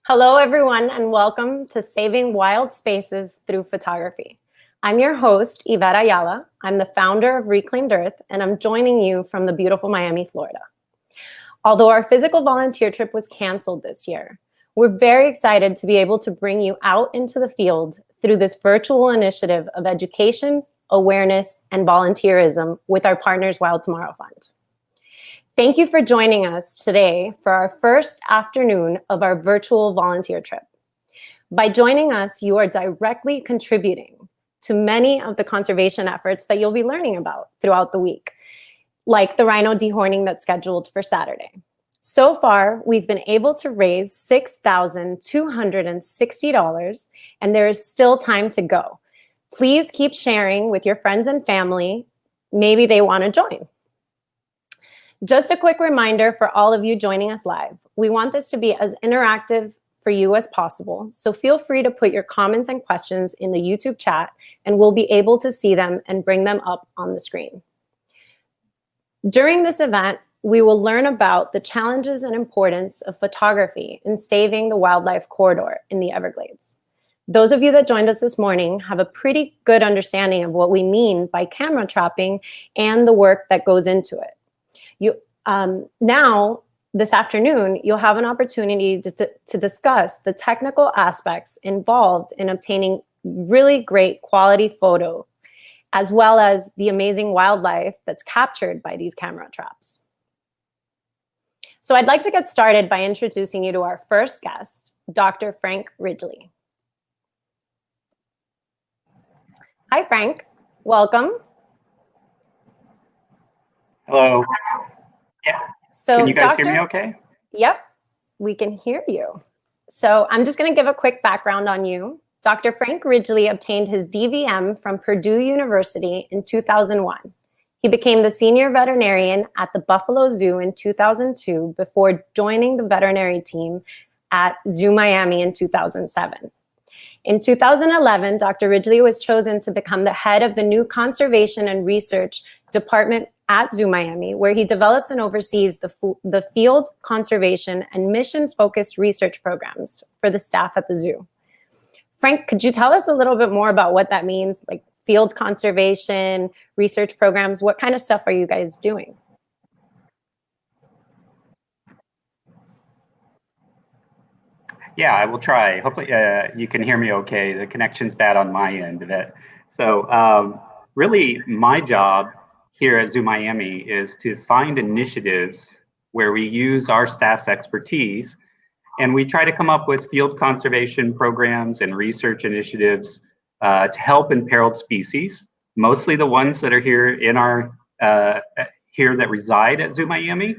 Hello, everyone, and welcome to Saving Wild Spaces Through Photography. I'm your host, Yvette Ayala. I'm the founder of Reclaimed Earth, and I'm joining you from the beautiful Miami, Florida. Although our physical volunteer trip was canceled this year, we're very excited to be able to bring you out into the field through this virtual initiative of education, awareness, and volunteerism with our partners Wild Tomorrow Fund. Thank you for joining us today for our first afternoon of our virtual volunteer trip. By joining us, you are directly contributing to many of the conservation efforts that you'll be learning about throughout the week, like the rhino dehorning that's scheduled for Saturday. So far, we've been able to raise $6,260, and there is still time to go. Please keep sharing with your friends and family. Maybe they want to join. Just a quick reminder for all of you joining us live. We want this to be as interactive for you as possible, so feel free to put your comments and questions in the YouTube chat, and we'll be able to see them and bring them up on the screen. During this event, we will learn about the challenges and importance of photography in saving the wildlife corridor in the Everglades. Those of you that joined us this morning have a pretty good understanding of what we mean by camera trapping and the work that goes into it. Now, this afternoon, you'll have an opportunity to discuss the technical aspects involved in obtaining really great quality photo, as well as the amazing wildlife that's captured by these camera traps. So I'd like to get started by introducing you to our first guest, Dr. Frank Ridgely. Hi, Frank. Welcome. Hello. Yeah. So can you guys hear me okay? Yep, we can hear you. So I'm just going to give a quick background on you. Dr. Frank Ridgely obtained his DVM from Purdue University in 2001. He became the senior veterinarian at the Buffalo Zoo in 2002 before joining the veterinary team at Zoo Miami in 2007. In 2011, Dr. Ridgely was chosen to become the head of the new Conservation and Research Department at Zoo Miami, where he develops and oversees the field conservation and mission-focused research programs for the staff at the zoo. Frank, could you tell us a little bit more about what that means, like field conservation, research programs? What kind of stuff are you guys doing? Yeah, I will try. Hopefully you can hear me okay. The connection's bad on my end of it. So really my job here at Zoo Miami is to find initiatives where we use our staff's expertise, and we try to come up with field conservation programs and research initiatives to help imperiled species, mostly the ones that are here in our here that reside at Zoo Miami.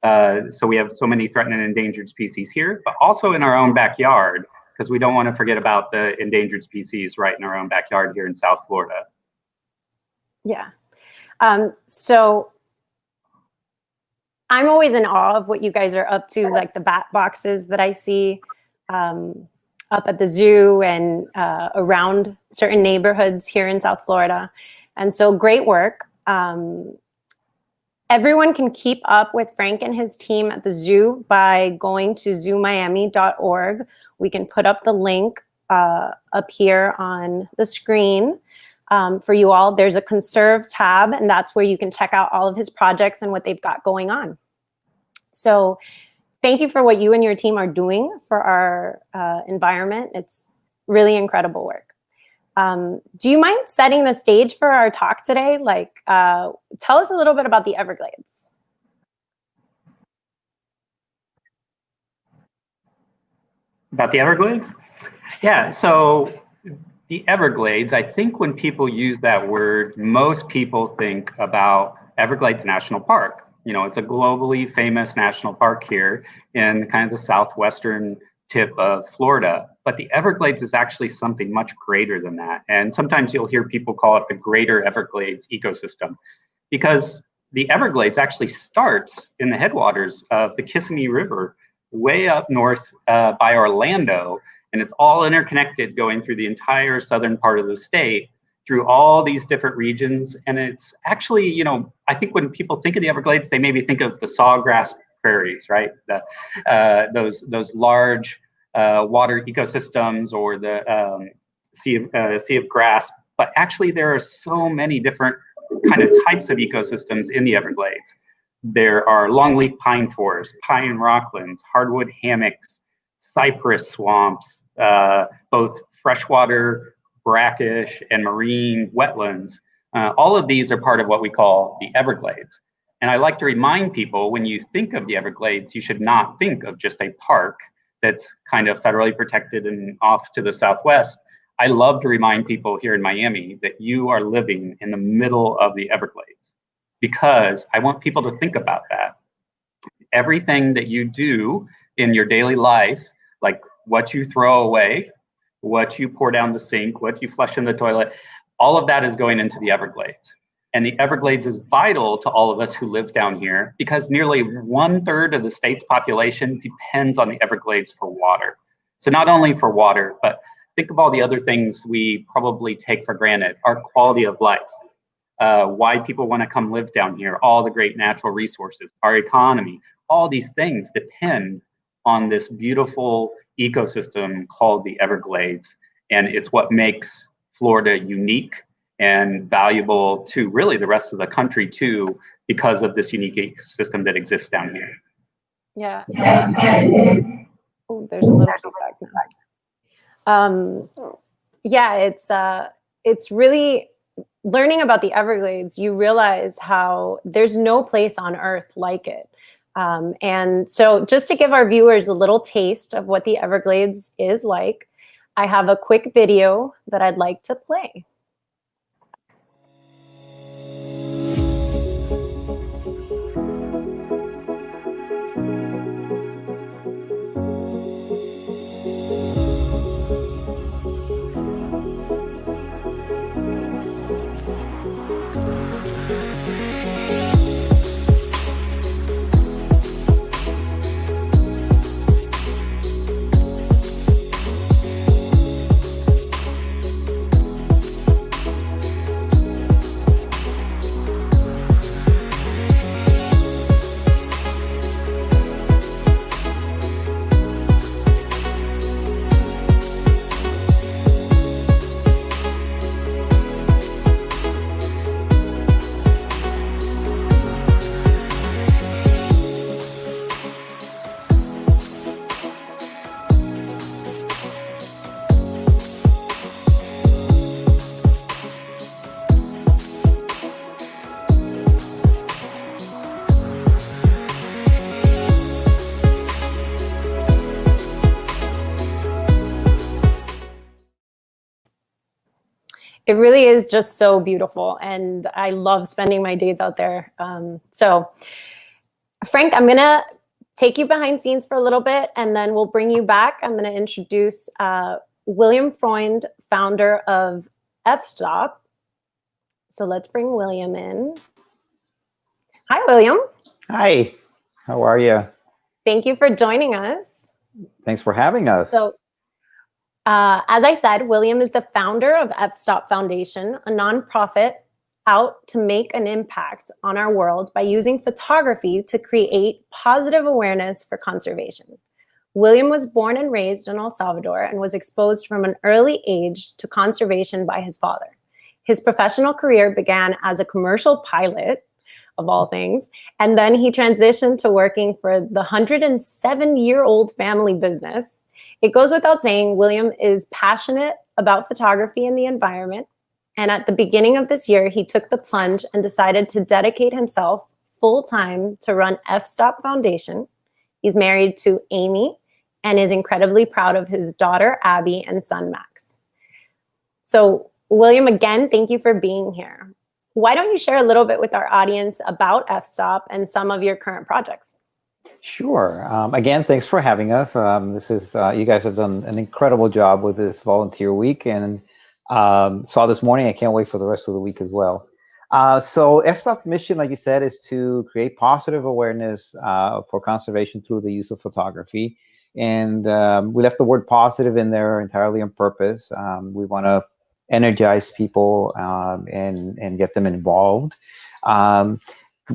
So we have so many threatened and endangered species here, but also in our own backyard, because we don't want to forget about the endangered species right in our own backyard here in South Florida. Yeah. So I'm always in awe of what you guys are up to, like the bat boxes that I see up at the zoo and around certain neighborhoods here in South Florida. And so great work. Everyone can keep up with Frank and his team at the zoo by going to zoomiami.org. We can put up the link up here on the screen. For you all, there's a conserve tab, and that's where you can check out all of his projects and what they've got going on. So thank you for what you and your team are doing for our environment. It's really incredible work. Do you mind setting the stage for our talk today? Like, tell us a little bit about the Everglades. About the Everglades? Yeah, so the Everglades, I think when people use that word, most people think about Everglades National Park. You know, it's a globally famous national park here in kind of the southwestern tip of Florida. But the Everglades is actually something much greater than that. And sometimes you'll hear people call it the Greater Everglades ecosystem, because the Everglades actually starts in the headwaters of the Kissimmee River, way up north by Orlando. And it's all interconnected going through the entire southern part of the state through all these different regions. And it's actually, you know, I think when people think of the Everglades, they maybe think of the sawgrass prairies, right? Those large water ecosystems or the sea of grass. But actually, there are so many different kind of types of ecosystems in the Everglades. There are longleaf pine forests, pine rocklands, hardwood hammocks, cypress swamps, both freshwater, brackish, and marine wetlands. All of these are part of what we call the Everglades. And I like to remind people, when you think of the Everglades, you should not think of just a park that's kind of federally protected and off to the southwest. I love to remind people here in Miami that you are living in the middle of the Everglades, because I want people to think about that. Everything that you do in your daily life, like what you throw away, what you pour down the sink, what you flush in the toilet, all of that is going into the Everglades. And the Everglades is vital to all of us who live down here, because nearly 1/3 of the state's population depends on the Everglades for water. So not only for water, but think of all the other things we probably take for granted, our quality of life, why people want to come live down here, all the great natural resources, our economy, all these things depend on this beautiful ecosystem called the Everglades. And it's what makes Florida unique and valuable to really the rest of the country too, because of this unique ecosystem that exists down here. Yeah. Oh, there's a little feedback now. Yeah, it's really learning about the Everglades. You realize how there's no place on earth like it. And so just to give our viewers a little taste of what the Everglades is like, I have a quick video that I'd like to play. It really is just so beautiful, and I love spending my days out there. So, Frank, I'm gonna take you behind scenes for a little bit, and then we'll bring you back. I'm gonna introduce William Freund, founder of FStop. So let's bring William in. Hi, William. Hi, how are you? Thank you for joining us. Thanks for having us. So, as I said, William is the founder of FStop Foundation, a nonprofit out to make an impact on our world by using photography to create positive awareness for conservation. William was born and raised in El Salvador and was exposed from an early age to conservation by his father. His professional career began as a commercial pilot, of all things, and then he transitioned to working for the 107-year-old family business. It goes without saying, William is passionate about photography and the environment. And at the beginning of this year, he took the plunge and decided to dedicate himself full-time to run FStop Foundation. He's married to Amy and is incredibly proud of his daughter, Abby, and son, Max. So, William, again, thank you for being here. Why don't you share a little bit with our audience about FStop and some of your current projects? Sure. Again, thanks for having us. This is you guys have done an incredible job with this volunteer week, and saw this morning. I can't wait for the rest of the week as well. So FStop's mission, like you said, is to create positive awareness for conservation through the use of photography. And we left the word positive in there entirely on purpose. We want to energize people and get them involved.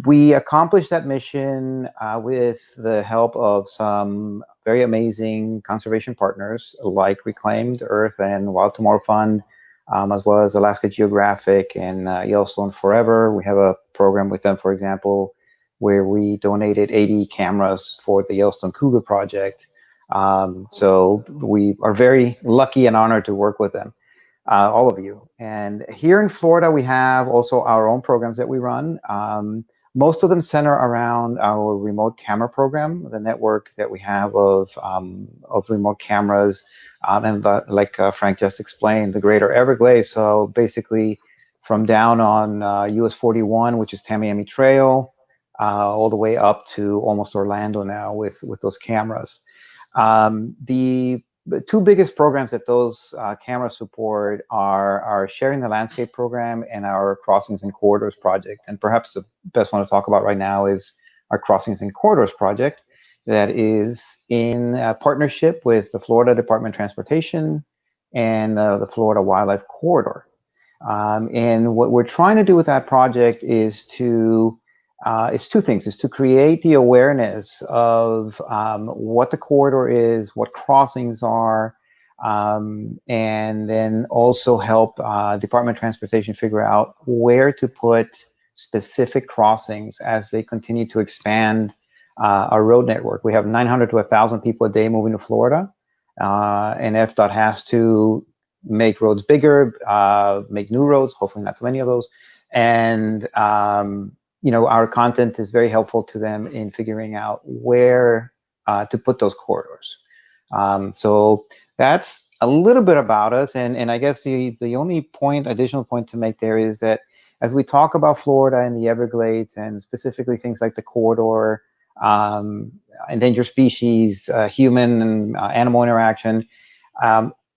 We accomplished that mission with the help of some very amazing conservation partners like Reclaimed Earth and Wild Tomorrow Fund, as well as Alaska Geographic and Yellowstone Forever. We have a program with them, for example, where we donated 80 cameras for the Yellowstone Cougar Project. So we are very lucky and honored to work with them, all of you. And here in Florida, we have also our own programs that we run. Most of them center around our remote camera program, the network that we have of remote cameras, and like Frank just explained, the Greater Everglades. So basically, from down on US 41, which is Tamiami Trail, all the way up to almost Orlando now with those cameras. The two biggest programs that those cameras support are our Sharing the Landscape program and our Crossings and Corridors project. And perhaps the best one to talk about right now is our Crossings and Corridors project that is in partnership with the Florida Department of Transportation and the Florida Wildlife Corridor. And what we're trying to do with that project is to it's two things. It's to create the awareness of what the corridor is, what crossings are, and then also help Department of Transportation figure out where to put specific crossings as they continue to expand our road network. We have 900 to 1,000 people a day moving to Florida, and FDOT has to make roads bigger, make new roads, hopefully not too many of those, and our content is very helpful to them in figuring out where to put those corridors. So that's a little bit about us. And I guess the only additional point to make there is that as we talk about Florida and the Everglades, and specifically things like the corridor, endangered species, human and animal interaction,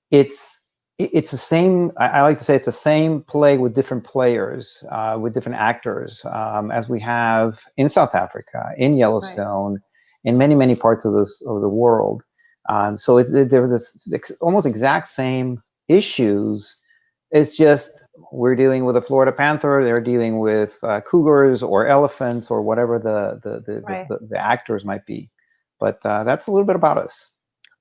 it's the same. I like to say it's the same play with different players, with different actors, as we have in South Africa, in Yellowstone, right, in many parts of the world. So they're this almost exact same issues. It's just we're dealing with a Florida panther, they're dealing with cougars or elephants or whatever the actors might be. But that's a little bit about us.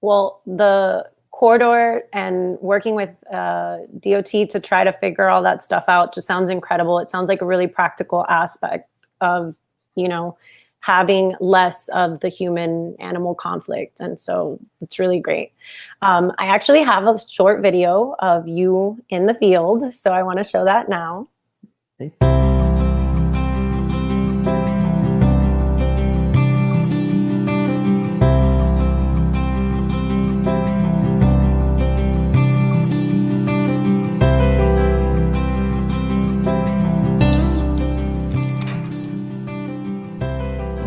Well, the corridor and working with DOT to try to figure all that stuff out just sounds incredible. It sounds like a really practical aspect of, having less of the human-animal conflict. And so it's really great. I actually have a short video of you in the field, so I want to show that now. Okay.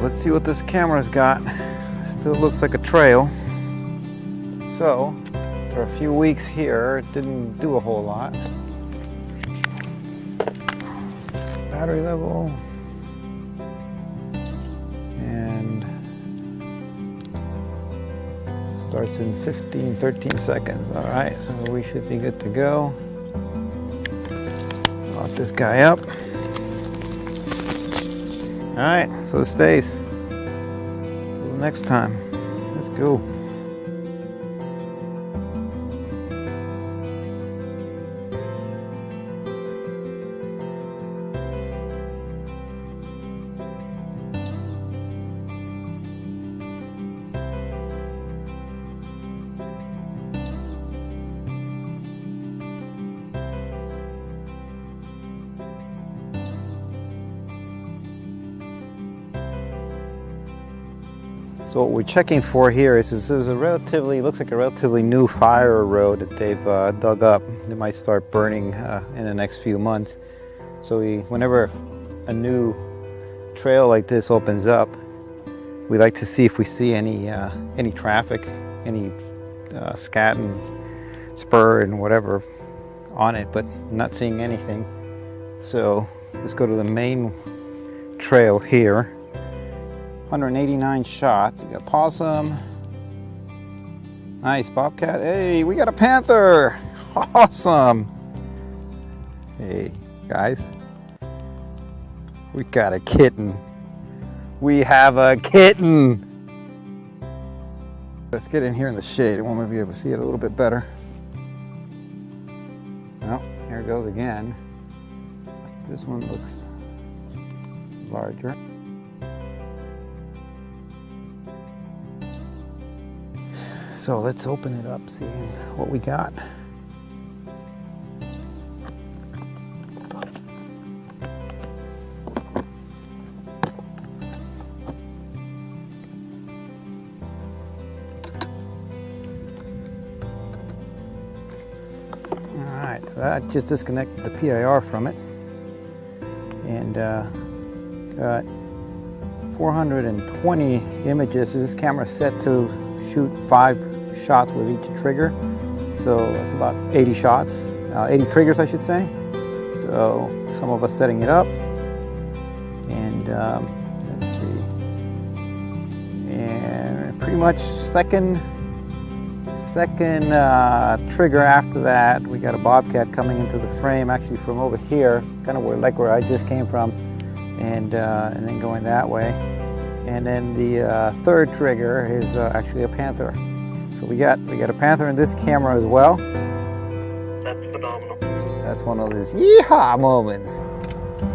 Let's see what this camera's got. Still looks like a trail. So, for a few weeks here, it didn't do a whole lot. Battery level. And starts in 13 seconds. All right, so we should be good to go. Lock this guy up. All right, so it stays. Until next time, let's go. So what we're checking for here is this is looks like a relatively new fire road that they've dug up. They might start burning in the next few months. So whenever a new trail like this opens up, we like to see if we see any traffic, any scat and spur and whatever on it, but I'm not seeing anything. So let's go to the main trail here. 189 shots. We got possum. Nice bobcat. Hey, we got a panther. Awesome. Hey, guys. We got a kitten. We have a kitten. Let's get in here in the shade. I want to be able to see it a little bit better. Well, here it goes again. This one looks larger. So let's open it up, see what we got. Alright, so I just disconnected the PIR from it, and got 420 images. This camera is set to shoot 5 shots with each trigger, so that's about 80 shots, 80 triggers I should say. So some of us setting it up, and let's see, and pretty much second trigger after that, we got a bobcat coming into the frame, actually from over here, kind of where I just came from, and then going that way. And then the third trigger is actually a panther. So we got a panther in this camera as well. That's phenomenal. That's one of those yeehaw moments.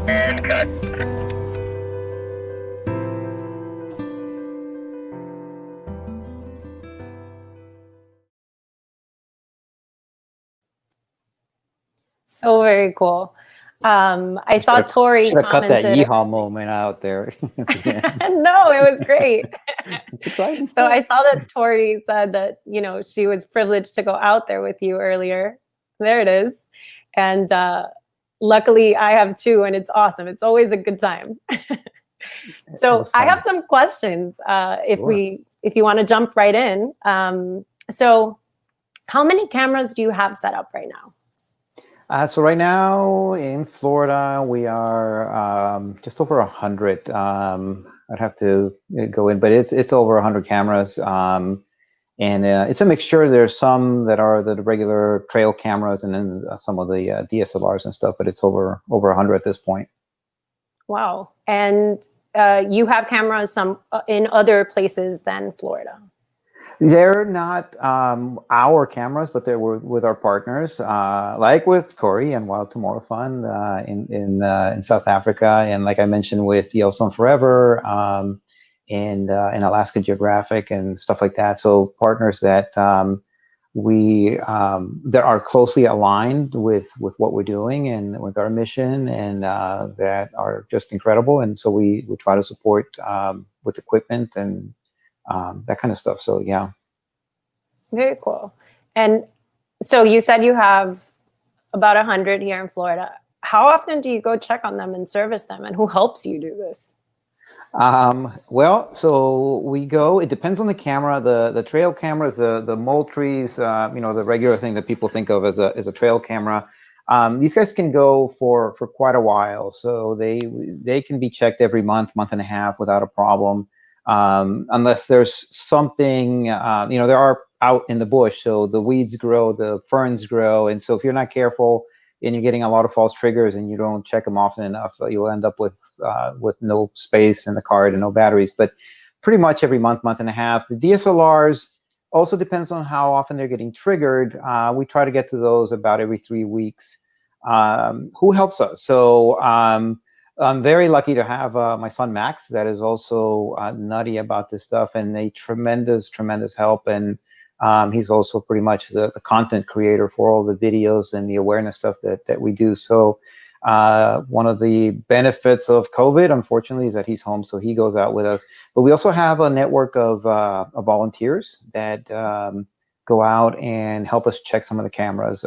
And cut. So very cool. I saw Tori Should have cut that commented. yeehaw moment out there. No, it was great. Exciting So stuff. I saw that Tori said that, you know, she was privileged to go out there with you earlier. There it is. And luckily I have 2, and it's awesome. It's always a good time. So was I fun. have some questions Sure. if you want to jump right in. So how many cameras do you have set up right now? So right now in Florida, we are just over 100. I'd have to go in, but it's over 100 cameras. And it's a mixture. There's some that are the regular trail cameras, and then some of the DSLRs and stuff, but it's over 100 at this point. Wow. And you have cameras some in other places than Florida. They're not our cameras, but they're with our partners, like with Tori and Wild Tomorrow Fund in South Africa, and like I mentioned with Yellowstone Forever, and Alaska Geographic and stuff like that. So partners that that are closely aligned with what we're doing and with our mission, and that are just incredible. And so we try to support with equipment and that kind of stuff. So yeah. Very cool. And so you said you have about 100 here in Florida. How often do you go check on them and service them, and who helps you do this? Well, so we go, it depends on the camera. The trail cameras, the Moultries, you know, the regular thing that people think of as a trail camera. These guys can go for quite a while. So they can be checked every month and a half without a problem. Unless there's something, you know, they are out in the bush, so the weeds grow, the ferns grow. And so if you're not careful and you're getting a lot of false triggers and you don't check them often enough, you'll end up with no space in the card and no batteries. But pretty much every month and a half. The DSLRs also depends on how often they're getting triggered. We try to get to those about every 3 weeks. Who helps us? So I'm very lucky to have my son Max, that is also nutty about this stuff, and a tremendous help. And he's also pretty much the content creator for all the videos and the awareness stuff that we do. So one of the benefits of COVID, unfortunately, is that he's home, so he goes out with us. But we also have a network of volunteers that go out and help us check some of the cameras.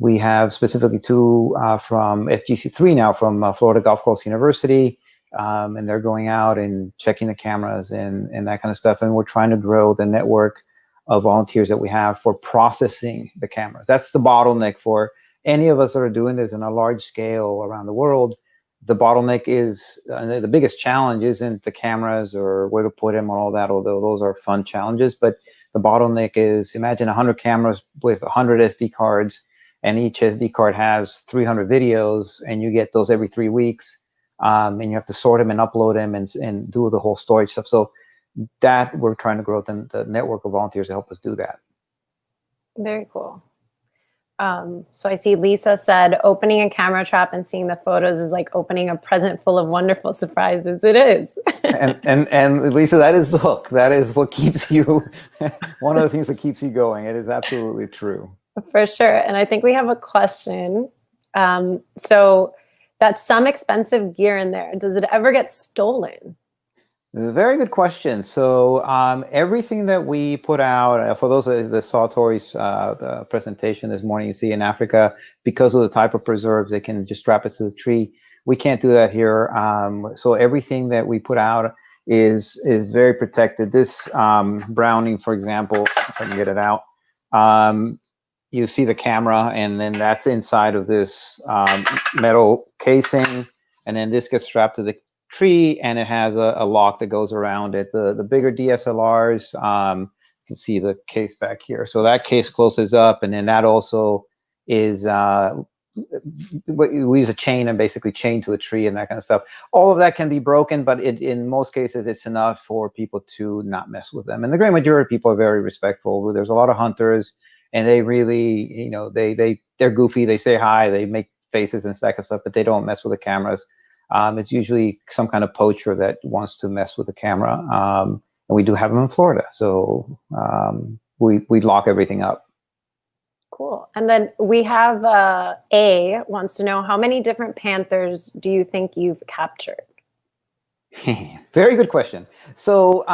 We have specifically 2 from FGC3 now, from Florida Gulf Coast University, and they're going out and checking the cameras and that kind of stuff. And we're trying to grow the network of volunteers that we have for processing the cameras. That's the bottleneck for any of us that are doing this on a large scale around the world. The bottleneck is, the biggest challenge isn't the cameras or where to put them or all that, although those are fun challenges. But the bottleneck is, imagine 100 cameras with 100 SD cards, and each SD card has 300 videos, and you get those every 3 weeks, and you have to sort them and upload them and do the whole storage stuff. So that we're trying to grow the network of volunteers to help us do that. Very cool. So I see Lisa said opening a camera trap and seeing the photos is like opening a present full of wonderful surprises. It is. and Lisa, that is what keeps you, one of the things that keeps you going. It is absolutely true. For sure. And I think we have a question. So that's some expensive gear in there. Does it ever get stolen? Very good question. So everything that we put out, for those that saw Tori's presentation this morning, you see in Africa, because of the type of preserves, they can just strap it to the tree. We can't do that here. So everything that we put out is very protected. This Browning, for example, if I can get it out, you see the camera, and then that's inside of this metal casing, and then this gets strapped to the tree, and it has a lock that goes around it. The bigger DSLRs, you can see the case back here. So that case closes up, and then that also is we use a chain and basically chain to a tree and that kind of stuff. All of that can be broken, but in most cases, it's enough for people to not mess with them. And the great majority of people are very respectful. There's a lot of hunters, and they really, you know, they're goofy. They say hi, they make faces and stack of stuff, but they don't mess with the cameras. It's usually some kind of poacher that wants to mess with the camera. And we do have them in Florida. So we lock everything up. Cool. And then we have A wants to know, how many different panthers do you think you've captured? Very good question. So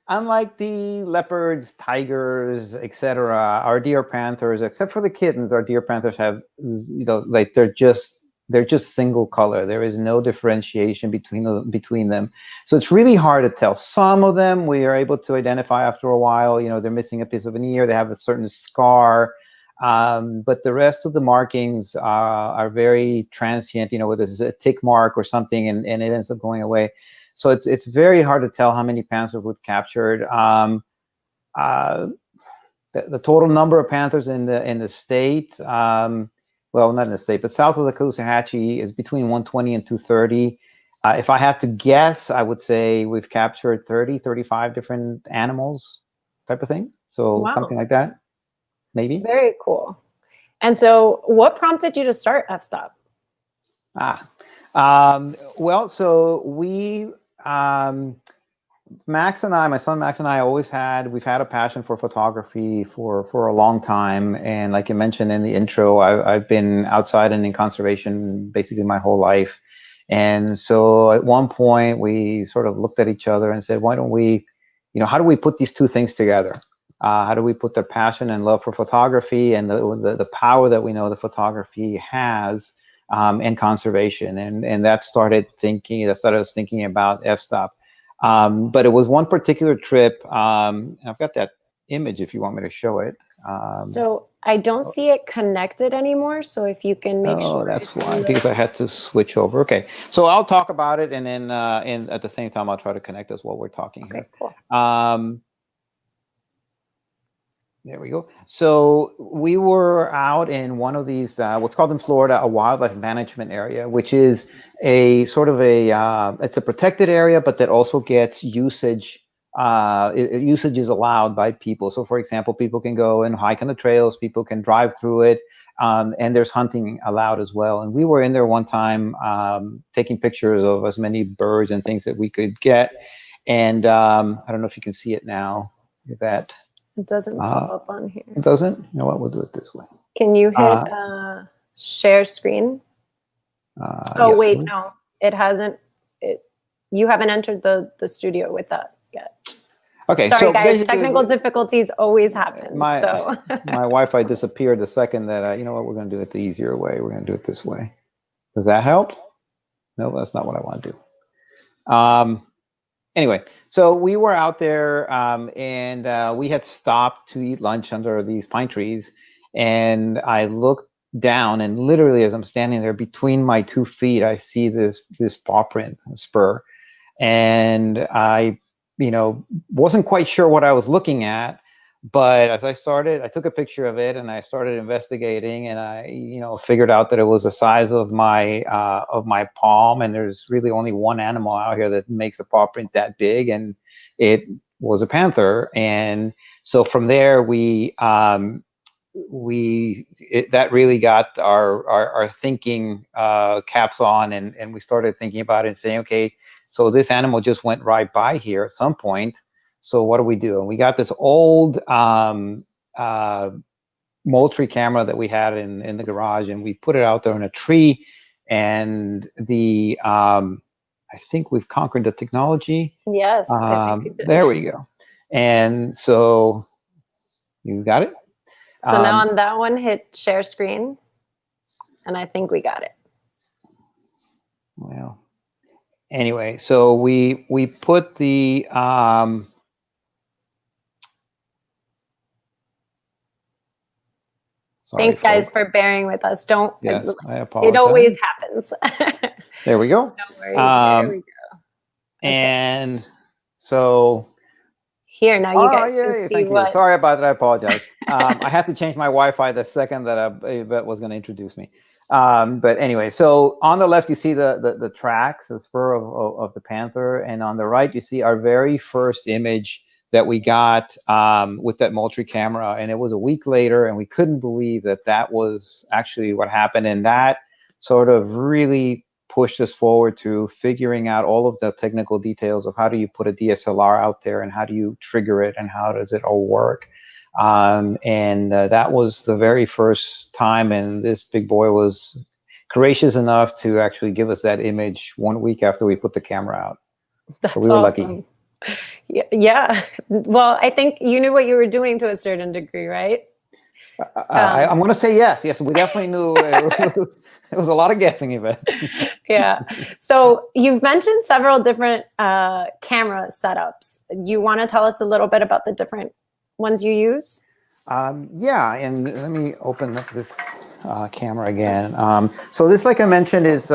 unlike the leopards, tigers, etc., our deer panthers, except for the kittens, our deer panthers have, you know, like they're just single color. There is no differentiation between them. So it's really hard to tell. Some of them we are able to identify after a while. You know, they're missing a piece of an ear, they have a certain scar. But the rest of the markings are very transient, you know, whether it's a tick mark or something, and it ends up going away. So it's very hard to tell how many panthers we've captured. The total number of panthers in the state, well, not in the state, but south of the Caloosahatchee is between 120 and 230. If I have to guess, I would say we've captured 30, 35 different animals type of thing. So Wow. Something like that, maybe. Very cool. And so what prompted you to start FStop? Well, so we, Max and I, my son Max and I, we've had a passion for photography for a long time. And like you mentioned in the intro, I've been outside and in conservation basically my whole life. And so at one point we sort of looked at each other and said, why don't we, you know, how do we put these two things together? How do we put the passion and love for photography and the power that we know the photography has and conservation? And that started us thinking about FStop. But it was one particular trip. I've got that image if you want me to show it. So I don't see it connected anymore. So if you can make sure. Oh, that's why, because I had to switch over. Okay, so I'll talk about it, and then and at the same time, I'll try to connect us while we're talking here. Cool. There we go. So we were out in one of these, what's called in Florida, a wildlife management area, which is a sort of it's a protected area, but that also gets usage. Usage is allowed by people. So for example, people can go and hike on the trails, people can drive through it, and there's hunting allowed as well. And we were in there one time taking pictures of as many birds and things that we could get. And I don't know if you can see it now. That it doesn't pop up on here. It doesn't? You know what? We'll do it this way. Can you hit share screen? Oh, yes, wait, no. It hasn't. You haven't entered the studio with that yet. Okay, sorry, so guys. Technical difficulties always happen. My Wi-Fi disappeared the second that you know what? We're going to do it the easier way. We're going to do it this way. Does that help? No, that's not what I want to do. Anyway, so we were out there and we had stopped to eat lunch under these pine trees, and I looked down, and literally as I'm standing there, between my 2 feet, I see this paw print, a spur, and I, you know, wasn't quite sure what I was looking at, But as I took a picture of it and I started investigating, and I, figured out that it was the size of my palm, and there's really only one animal out here that makes a paw print that big, and it was a panther. And so from there, that really got our thinking caps on, and we started thinking about it and saying, okay, so this animal just went right by here at some point. So what do we do? And we got this old Moultrie camera that we had in the garage, and we put it out there in a tree. And I think we've conquered the technology. Yes, I think we did. There we go. And so you got it. So now on that one, hit share screen, and I think we got it. Well, anyway, so we put the sorry, Thanks, guys, folks. for bearing with us. Yes, I apologize. It always happens. There we go. No worries. There we go. And so here now you guys can see thank what. you. Sorry about that. I apologize. I had to change my Wi-Fi the second that Yvette was going to introduce me. But anyway, so on the left you see the tracks, the spur of the panther, and on the right you see our very first image that we got with that Moultrie camera, and it was a week later, and we couldn't believe that was actually what happened, and that sort of really pushed us forward to figuring out all of the technical details of how do you put a DSLR out there, and how do you trigger it, and how does it all work. And that was the very first time, and this big boy was gracious enough to actually give us that image 1 week after we put the camera out. That's so we were awesome. lucky. Yeah. Well, I think you knew what you were doing to a certain degree, right? I'm going to say yes. Yes, we definitely knew. It was a lot of guessing, Yvette. Yeah. So you've mentioned several different camera setups. You want to tell us a little bit about the different ones you use? Yeah, and let me open up this camera again. So this, like I mentioned, is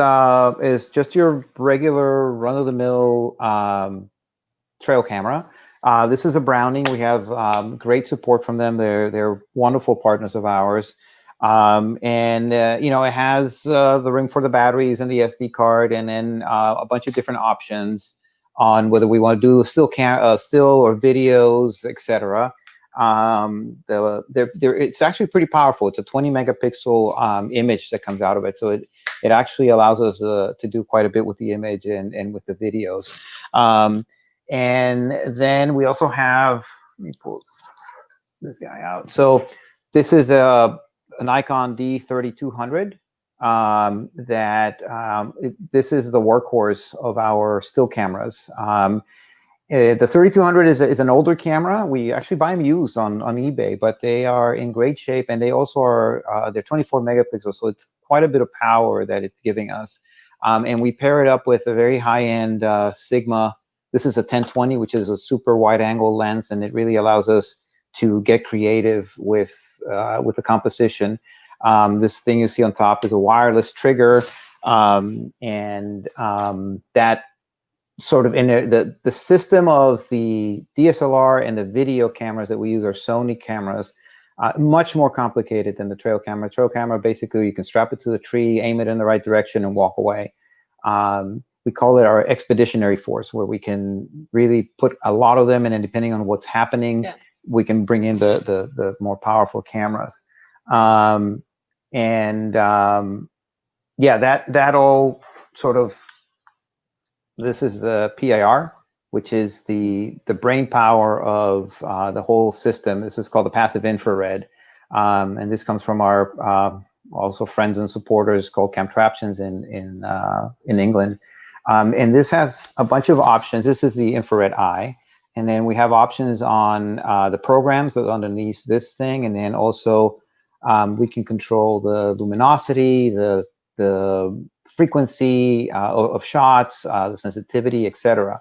just your regular run-of-the-mill trail camera. This is a Browning. We have great support from them. They're wonderful partners of ours. It has the ring for the batteries and the SD card, and then a bunch of different options on whether we want to do still or videos, etc. It's actually pretty powerful. It's a 20 megapixel image that comes out of it, so it actually allows us to do quite a bit with the image and with the videos. And then we also have, let me pull this guy out. So this is a Nikon D3200. This is the workhorse of our still cameras. The 3200 is an older camera. We actually buy them used on eBay, but they are in great shape, and they also are they're 24 megapixels, so it's quite a bit of power that it's giving us. And we pair it up with a very high-end Sigma. This is a 1020, which is a super wide-angle lens, and it really allows us to get creative with the composition. This thing you see on top is a wireless trigger, that sort of in there, the system of the DSLR and the video cameras that we use are Sony cameras, much more complicated than the trail camera. Trail camera, basically, you can strap it to the tree, aim it in the right direction, and walk away. We call it our expeditionary force, where we can really put a lot of them, and then depending on what's happening, we can bring in the more powerful cameras. That all sort of, this is the PIR, which is the brain power of the whole system. This is called the passive infrared. And this comes from our also friends and supporters called Camtraptions in England. And this has a bunch of options. This is the infrared eye. And then we have options on the programs that are underneath this thing. And then also we can control the luminosity, the frequency of shots, the sensitivity, etc.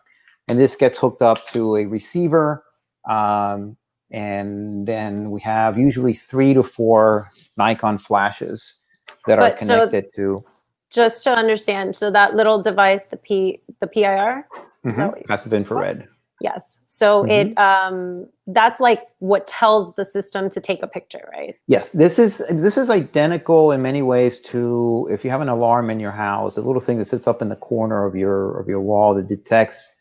And this gets hooked up to a receiver. And then we have usually 3 to 4 Nikon flashes that are connected to. Just to understand, so that little device, the PIR? Passive infrared. Yes. So Mhm. that's like what tells the system to take a picture, right? Yes, this is identical in many ways to if you have an alarm in your house, a little thing that sits up in the corner of your wall that detects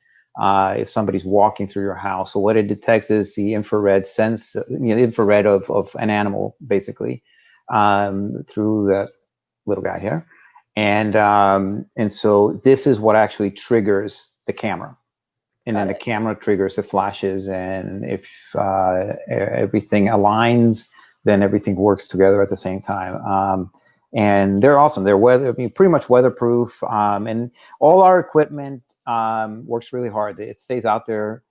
if somebody's walking through your house. So what it detects is the infrared sense, infrared of an animal, basically, through that little guy here, and so this is what actually triggers the camera. And then the camera triggers the flashes, and if everything aligns, then everything works together at the same time. And they're awesome. They're pretty much weatherproof, and all our equipment works really hard. It stays out there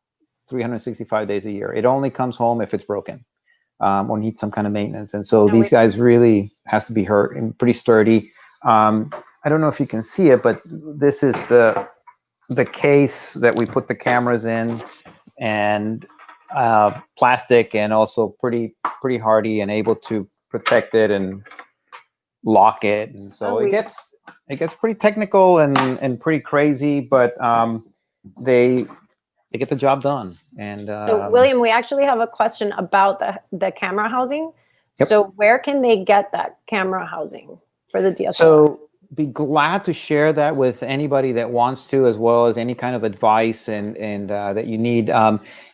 365 days a year. It only comes home if it's broken or needs some kind of maintenance. And so these guys really has to be hurt and pretty sturdy. I don't know if you can see it, but this is the case that we put the cameras in, and plastic, and also pretty hardy and able to protect it and lock it. And so it gets pretty technical and pretty crazy, but they get the job done. And So William, we actually have a question about the camera housing. Yep. So where can they get that camera housing for the DSLR? So be glad to share that with anybody that wants to, as well as any kind of advice and that you need.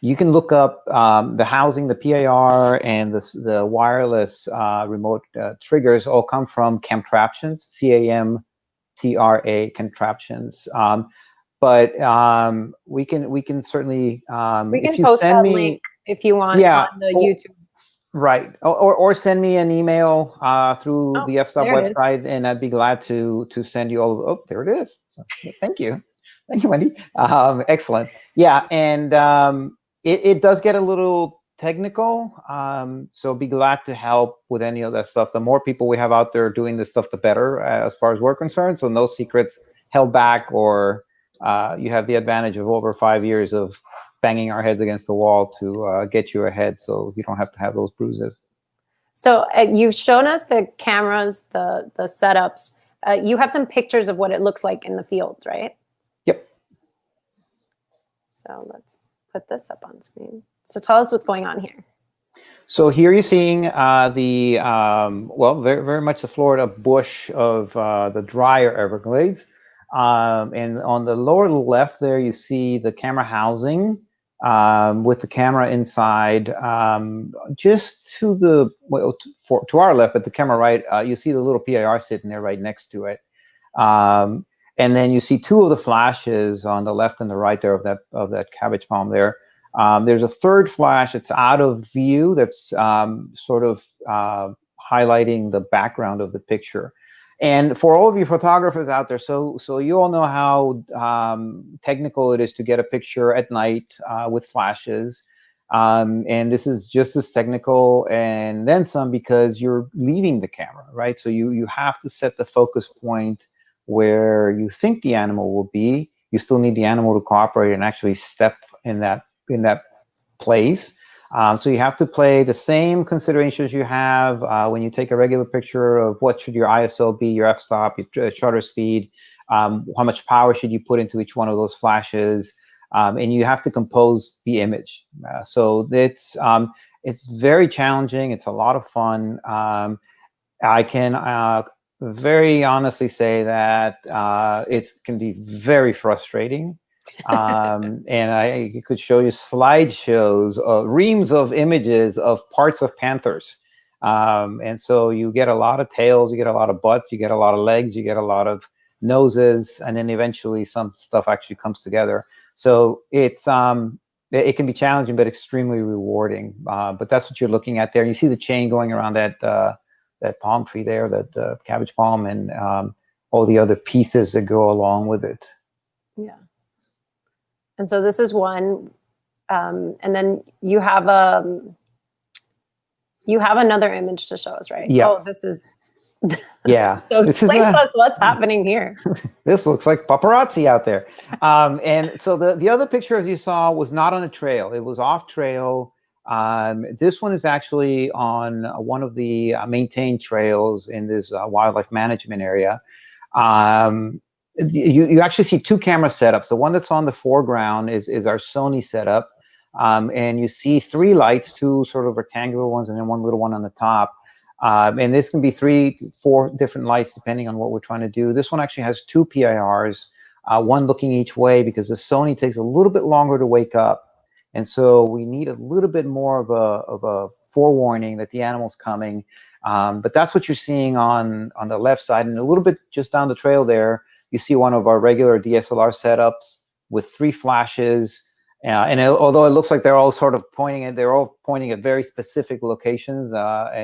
You can look up the housing, the PAR, and the wireless remote triggers all come from Camtraptions, CAMTRA Contraptions. But we can certainly We can if you post send that me, link if you want yeah, on the YouTube. right, or send me an email through the FStop there it is. website, and I'd be glad to send you all. Oh, there it is. Thank you, Wendy. Excellent. Yeah, and it does get a little technical, so be glad to help with any of that stuff. The more people we have out there doing this stuff, the better, as far as we're concerned. So no secrets held back, or you have the advantage of over 5 years of banging our heads against the wall to get you ahead, so you don't have to have those bruises. So you've shown us the cameras, the setups. You have some pictures of what it looks like in the field, right? Yep. So let's put this up on screen. So tell us what's going on here. So here you're seeing well, very, very much the Florida bush of the drier Everglades. And on the lower left there, you see the camera housing with the camera inside. Just to the, to our left, but the camera right, you see the little PIR sitting there right next to it. And then you see two of the flashes on the left and the right there of that cabbage palm there. There's a third flash that's out of view, that's sort of highlighting the background of the picture. And for all of you photographers out there, so you all know how technical it is to get a picture at night with flashes. And this is just as technical and then some, because you're leaving the camera, right? So you have to set the focus point where you think the animal will be. You still need the animal to cooperate and actually step in that place. So you have to play the same considerations you have when you take a regular picture of what should your ISO be, your f-stop, your shutter speed, how much power should you put into each one of those flashes, and you have to compose the image. So it's very challenging. It's a lot of fun. I can very honestly say that it can be very frustrating. And I could show you slideshows, reams of images of parts of panthers. And so you get a lot of tails, you get a lot of butts, you get a lot of legs, you get a lot of noses, and then eventually some stuff actually comes together. So it's it can be challenging, but extremely rewarding. But that's what you're looking at there. You see the chain going around that palm tree there, that cabbage palm, and all the other pieces that go along with it. Yeah. And so this is one, and then you have another image to show us, right? Yeah. Oh, this is. Yeah. So explain to us what's happening here. This looks like paparazzi out there. And so the other picture, as you saw, was not on a trail. It was off trail. This one is actually on one of the maintained trails in this wildlife management area. you actually see two camera setups. The one that's on the foreground is our Sony setup. And you see three lights, two sort of rectangular ones and then one little one on the top. And this can be 3, 4 different lights depending on what we're trying to do. This one actually has 2 PIRs, one looking each way because the Sony takes a little bit longer to wake up. And so we need a little bit more of a forewarning that the animal's coming. But that's what you're seeing on the left side. And a little bit just down the trail there, you see one of our regular DSLR setups with 3 flashes. Although it looks like they're all sort of they're all pointing at very specific locations. There's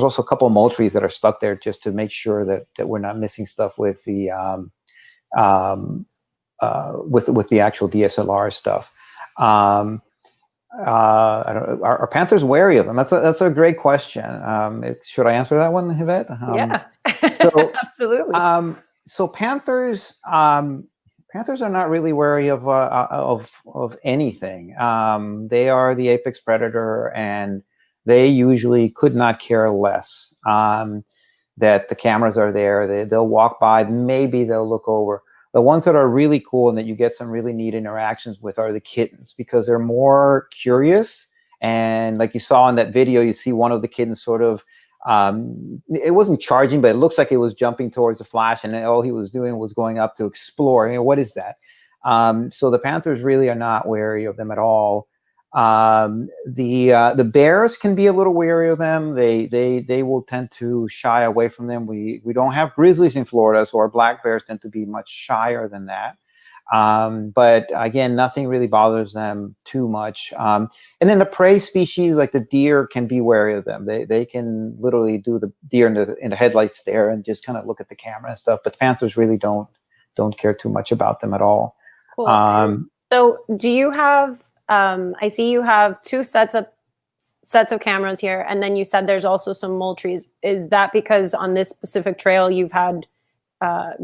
also a couple of Moultries that are stuck there just to make sure that we're not missing stuff with the with the actual DSLR stuff. I don't, are panthers wary of them? That's a great question. Should I answer that one, Yvette? Yeah, so, absolutely. So panthers are not really wary of anything. They are the apex predator, and they usually could not care less that the cameras are there. They'll walk by, maybe they'll look over. The ones that are really cool and that you get some really neat interactions with are the kittens, because they're more curious. And like you saw in that video, you see one of the kittens sort of, it wasn't charging, but it looks like it was jumping towards the flash, and all he was doing was going up to explore. What is that? So the panthers really are not wary of them at all. The bears can be a little wary of them. They will tend to shy away from them. We don't have grizzlies in Florida, so our black bears tend to be much shyer than that. But again, nothing really bothers them too much. And then the prey species like the deer can be wary of them. They can literally do the deer in the headlights there and just kind of look at the camera and stuff. But the panthers really don't care too much about them at all. Cool. So do you have? I see you have 2 sets of cameras here, and then you said there's also some Moultries. Is that because on this specific trail you've had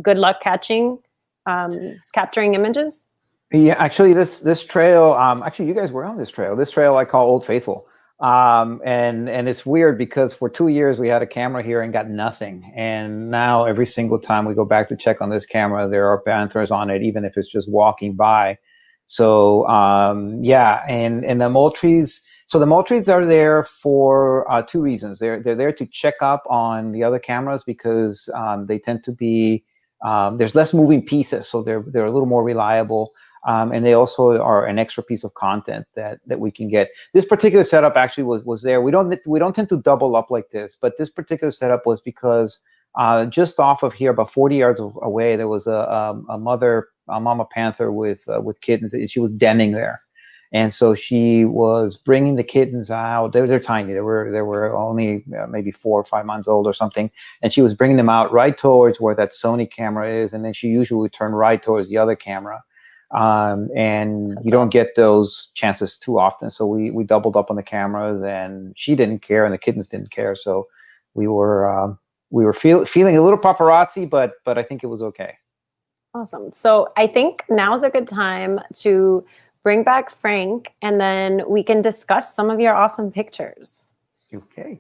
good luck capturing images? Yeah, actually, this trail. Actually, you guys were on this trail. This trail I call Old Faithful, and it's weird because for 2 years we had a camera here and got nothing, and now every single time we go back to check on this camera, there are panthers on it, even if it's just walking by. So yeah, and the Moultries. So the Moultries are there for 2 reasons. They're there to check up on the other cameras because they tend to be there's less moving pieces, so they're a little more reliable. And they also are an extra piece of content that we can get. This particular setup actually was there. We don't tend to double up like this, but this particular setup was because just off of here, about 40 yards away, there was a mama panther with kittens. She was denning there, and so she was bringing the kittens out. They're tiny. They were only maybe 4 or 5 months old or something, and she was bringing them out right towards where that Sony camera is, and then she usually would turn right towards the other camera. And you don't get those chances too often. So we doubled up on the cameras, and she didn't care, and the kittens didn't care. So we were feeling a little paparazzi, but I think it was okay. Awesome. So I think now's a good time to bring back Frank, and then we can discuss some of your awesome pictures. Okay.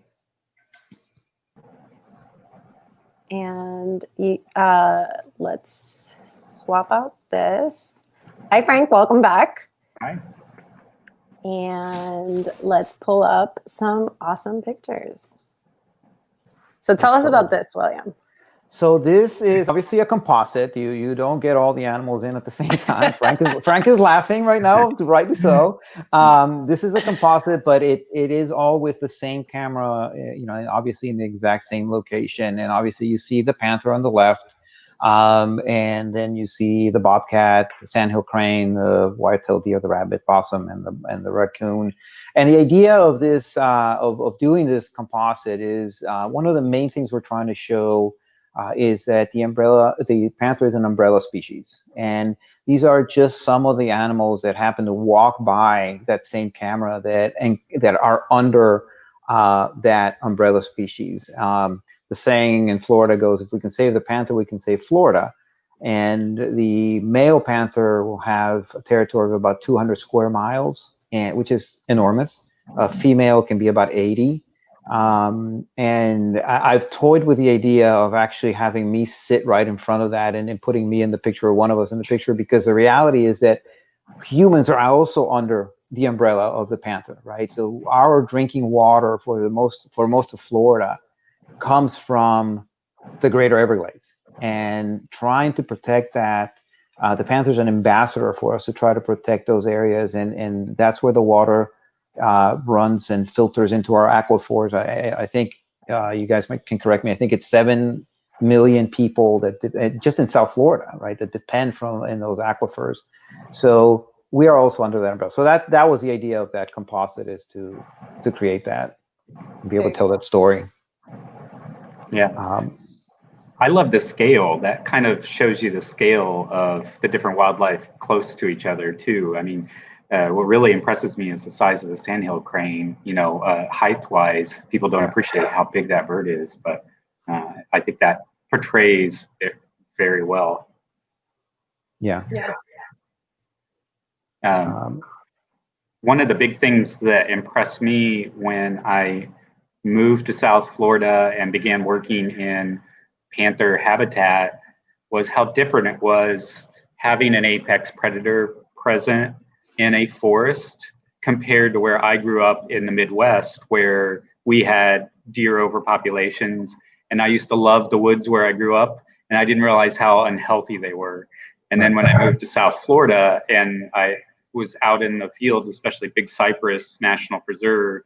And let's swap out this. Hi, Frank. Welcome back. Hi. And let's pull up some awesome pictures. So tell us about this, William. So this is obviously a composite. You don't get all the animals in at the same time. Frank is laughing right now, rightly so. This is a composite, but it is all with the same camera, obviously in the exact same location. And obviously you see the panther on the left, and then you see the bobcat, the sandhill crane, the white-tailed deer, the rabbit, possum, and the raccoon. And the idea of this of doing this composite is one of the main things we're trying to show is that the panther is an umbrella species, and these are just some of the animals that happen to walk by that same camera that are under that umbrella species. The saying in Florida goes, if we can save the panther, we can save Florida. And the male panther will have a territory of about 200 square miles, which is enormous. A female can be about 80. And I've toyed with the idea of actually having me sit right in front of that and putting me in the picture, or one of us in the picture, because the reality is that humans are also under the umbrella of the panther, right? So our drinking water for most of Florida comes from the greater Everglades, and trying to protect that. The panther's an ambassador for us to try to protect those areas, and that's where the water runs and filters into our aquifers. I think you guys can correct me. I think it's 7 million people that just in South Florida, right, that depend from in those aquifers. So we are also under that umbrella. So that was the idea of that composite, is to create that, and be able to tell that story. Yeah. I love the scale. That kind of shows you the scale of the different wildlife close to each other too. I mean, what really impresses me is the size of the sandhill crane. Height-wise, people don't appreciate how big that bird is, but I think that portrays it very well. Yeah. One of the big things that impressed me when I moved to South Florida and began working in panther habitat was how different it was having an apex predator present in a forest compared to where I grew up in the Midwest, where we had deer overpopulations. And I used to love the woods where I grew up, and I didn't realize how unhealthy they were. And then when I moved to South Florida and I was out in the field, especially Big Cypress National Preserve,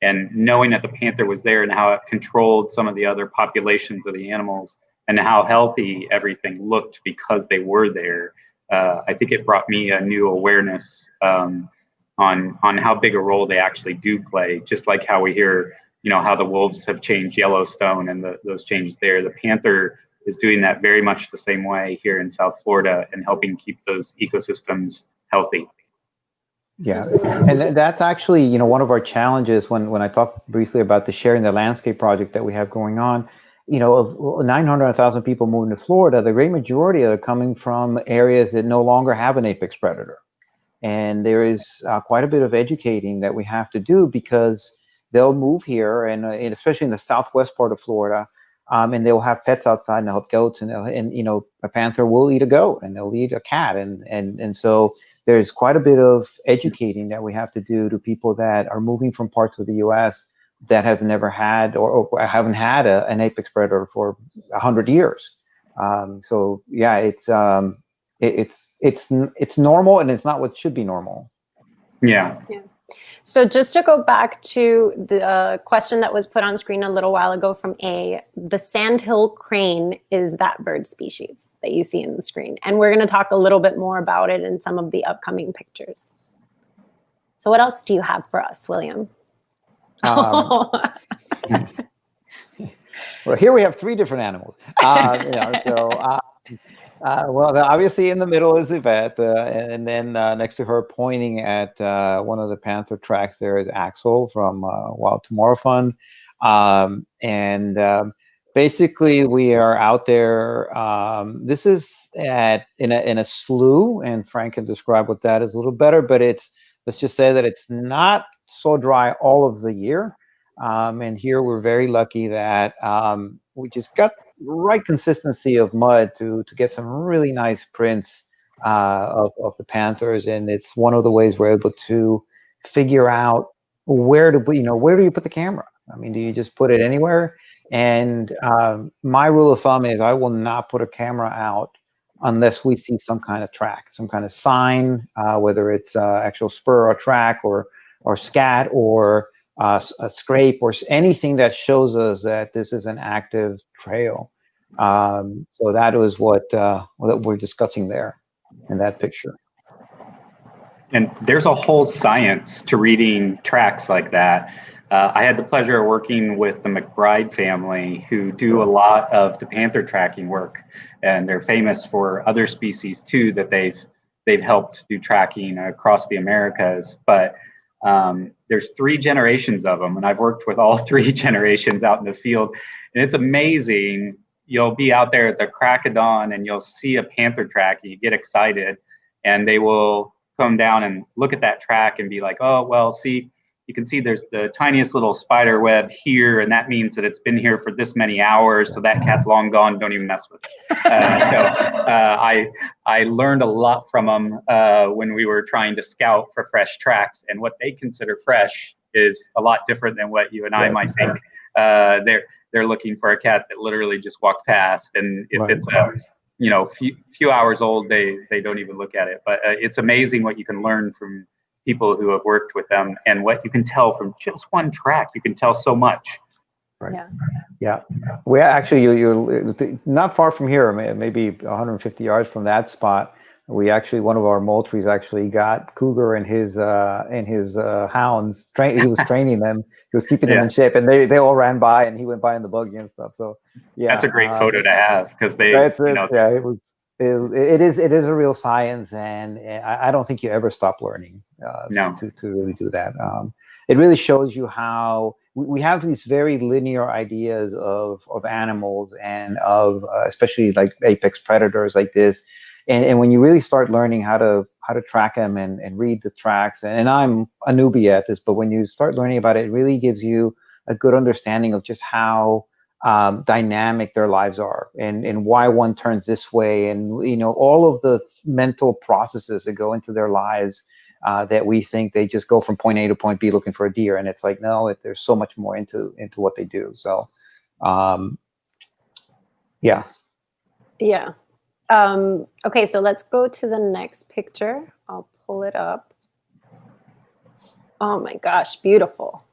and knowing that the panther was there and how it controlled some of the other populations of the animals and how healthy everything looked because they were there, I think it brought me a new awareness on how big a role they actually do play. Just like how we hear, how the wolves have changed Yellowstone and those changes there. The panther is doing that very much the same way here in South Florida and helping keep those ecosystems healthy. Yeah, and that's actually, one of our challenges when I talked briefly about the Sharing the Landscape project that we have going on. Of 900,000 people moving to Florida, the great majority are coming from areas that no longer have an apex predator. And there is quite a bit of educating that we have to do, because they'll move here, and especially in the southwest part of Florida, and they'll have pets outside, and they'll have goats, and a panther will eat a goat, and they'll eat a cat, and so there's quite a bit of educating that we have to do to people that are moving from parts of the U.S. that have never had or haven't had an apex predator for 100 years. So yeah, it's normal, and it's not what should be normal. Yeah. So just to go back to the question that was put on screen a little while ago from the sandhill crane is that bird species that you see in the screen. And we're going to talk a little bit more about it in some of the upcoming pictures. So what else do you have for us, William? Well, here we have 3 different animals. Well, obviously in the middle is Yvette, and then next to her, pointing at one of the panther tracks, there is Axel from Wild Tomorrow Fund. Basically, we are out there. This is in a slough, and Frank can describe what that is a little better. But let's just say that it's not so dry all of the year. And here we're very lucky that we just got the right consistency of mud to get some really nice prints of the panthers, and it's one of the ways we're able to figure out where do you put the camera. I mean, do you just put it anywhere? And my rule of thumb is I will not put a camera out unless we see some kind of track, some kind of sign, whether it's actual spur or track or scat or a scrape or anything that shows us that this is an active trail. So that was what we're discussing there in that picture. And there's a whole science to reading tracks like that. I had the pleasure of working with the McBride family, who do a lot of the panther tracking work, and they're famous for other species too that they've helped do tracking across the Americas. But there's 3 generations of them, and I've worked with all 3 generations out in the field, and it's amazing. You'll be out there at the crack of dawn and you'll see a panther track and you get excited, and they will come down and look at that track and be like, oh, well, see, you can see there's the tiniest little spider web here, and that means that it's been here for this many hours. So that cat's long gone. Don't even mess with it. I learned a lot from them when we were trying to scout for fresh tracks, and what they consider fresh is a lot different than what you and I might think. They're looking for a cat that literally just walked past, and if it's a few hours old, they don't even look at it. But it's amazing what you can learn from people who have worked with them, and what you can tell from just one track. You can tell so much. Right. Yeah. We actually, you're not far from here, maybe 150 yards from that spot. We actually, one of our Moultries actually got Cougar and his hounds. He was training them. He was keeping them in shape, and they all ran by, and he went by in the buggy and stuff. So yeah, that's a great photo to have, because they. It is a real science, and I don't think you ever stop learning. To really do that. It really shows you how we have these very linear ideas of animals, and of especially like apex predators like this. And when you really start learning how to track them and read the tracks, and I'm a newbie at this, but when you start learning about it, it really gives you a good understanding of just how dynamic their lives are, and why one turns this way, and all of the mental processes that go into their lives, that we think they just go from point A to point B looking for a deer, and it's like, no, there's so much more into what they do. So yeah. Okay, so let's go to the next picture. I'll pull it up. Oh my gosh, beautiful.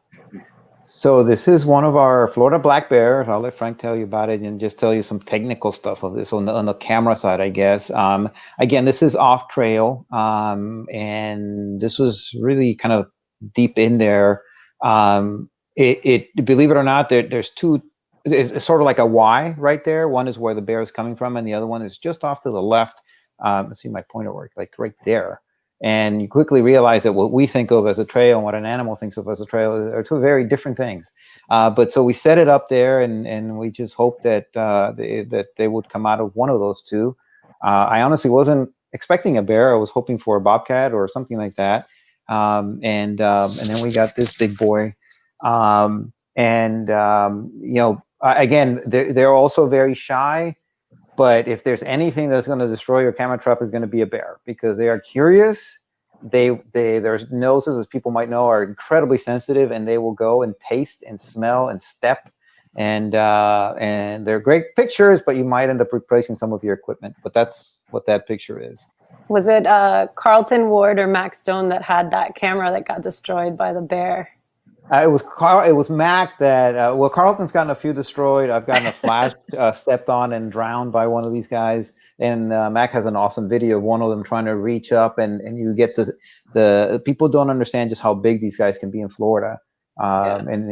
So this is one of our Florida black bears. I'll let Frank tell you about it and just tell you some technical stuff of this on the camera side, I guess. Again, this is off trail, and this was really kind of deep in there. Believe it or not, there's two. It's sort of like a Y right there. One is where the bear is coming from, and the other one is just off to the left. Let's see my pointer work, like right there. And you quickly realize that what we think of as a trail and what an animal thinks of as a trail are two very different things. But so we set it up there, and we just hope that they would come out of one of those two. I honestly wasn't expecting a bear. I was hoping for a bobcat or something like that. And then we got this big boy. Again, they're also very shy. But if there's anything that's going to destroy your camera trap, is going to be a bear, because they are curious. Their noses, as people might know, are incredibly sensitive, and they will go and taste and smell and step, and they're great pictures. But you might end up replacing some of your equipment. But that's what that picture is. Was it Carlton Ward or Max Stone that had that camera that got destroyed by the bear? It was Mac that. Well, Carlton's gotten a few destroyed. I've gotten a flash stepped on and drowned by one of these guys. And Mac has an awesome video of one of them trying to reach up, and you get the people don't understand just how big these guys can be in Florida. And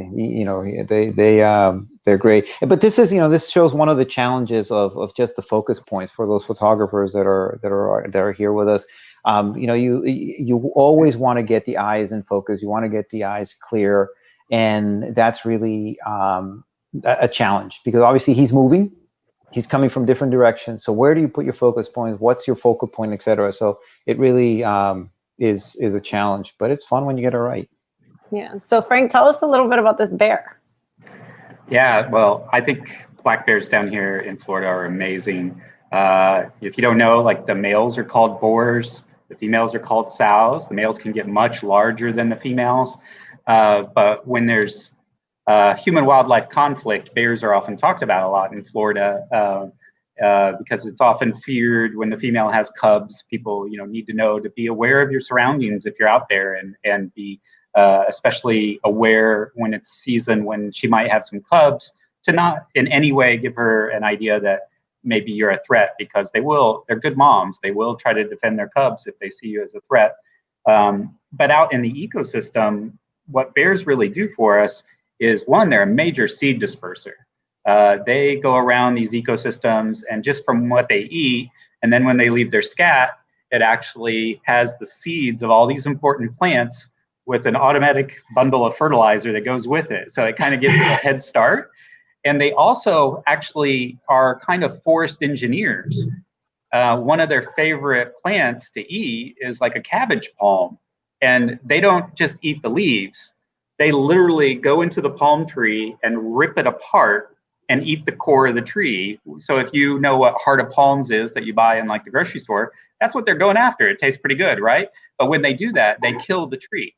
they're great. But this is this shows one of the challenges of just the focus points for those photographers that are here with us. You always want to get the eyes in focus. You want to get the eyes clear, and that's really a challenge, because obviously he's moving, he's coming from different directions. So where do you put your focus points? What's your focal point, etc.? So it really is a challenge, but it's fun when you get it right. Yeah. So Frank, tell us a little bit about this bear. Yeah. Well, I think black bears down here in Florida are amazing. If you don't know, like, the males are called boars. The females are called sows. The males can get much larger than the females. But when there's human-wildlife conflict, bears are often talked about a lot in Florida, because it's often feared when the female has cubs. People, need to know to be aware of your surroundings if you're out there, and be especially aware when it's season, when she might have some cubs, to not in any way give her an idea that maybe you're a threat, because they're good moms. They will try to defend their cubs if they see you as a threat. But out in the ecosystem, what bears really do for us is, one, they're a major seed disperser. They go around these ecosystems, and just from what they eat, and then when they leave their scat, it actually has the seeds of all these important plants with an automatic bundle of fertilizer that goes with it. So it kind of gives it a head start. And they also actually are kind of forest engineers. One of their favorite plants to eat is like a cabbage palm. And they don't just eat the leaves. they literally go into the palm tree and rip it apart and eat the core of the tree. So if you know what heart of palms is that you buy in like the grocery store, that's what they're going after. It tastes pretty good, right? But when they do that, they kill the tree.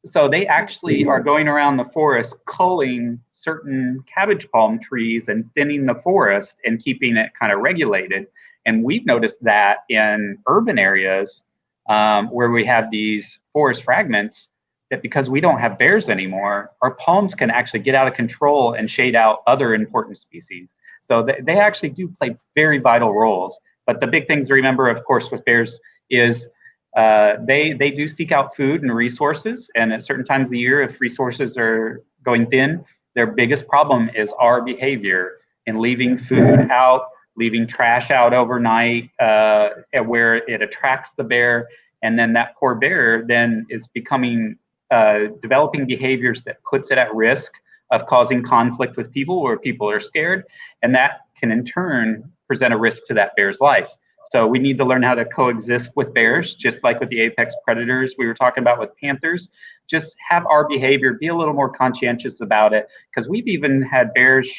So they actually are going around the forest culling certain cabbage palm trees and thinning the forest and keeping it kind of regulated. And we've noticed that in urban areas where we have these forest fragments, that because we don't have bears anymore, our palms can actually get out of control and shade out other important species. So they actually do play very vital roles. But the big things to remember, of course, with bears is they do seek out food and resources. And at certain times of the year, if resources are going thin, their biggest problem is our behavior in leaving food out, leaving trash out overnight, where it attracts the bear. And then that poor bear then is developing behaviors that puts it at risk of causing conflict with people where people are scared. And that can in turn present a risk to that bear's life. So we need to learn how to coexist with bears, just like with the apex predators we were talking about with panthers. Just have our behavior, be a little more conscientious about it, because we've even had bears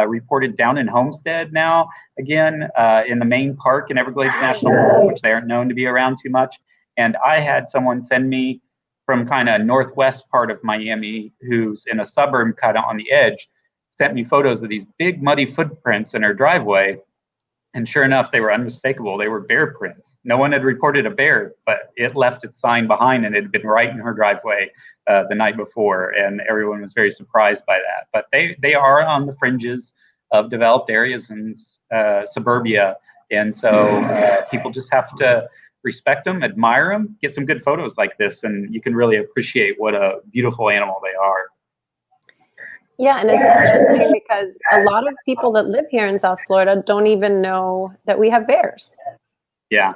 reported down in Homestead now, again, in the main park in Everglades National Park, which they aren't known to be around too much. And I had someone send me from kind of northwest part of Miami, who's in a suburb kind of on the edge, sent me photos of these big muddy footprints in her driveway. And sure enough, they were unmistakable. They were bear prints. No one had reported a bear, but it left its sign behind, and it had been right in her driveway the night before. And everyone was very surprised by that. But they are on the fringes of developed areas in suburbia. And so people just have to respect them, admire them, get some good photos like this, and you can really appreciate what a beautiful animal they are. Yeah, and it's interesting because a lot of people that live here in South Florida don't even know that we have bears. Yeah.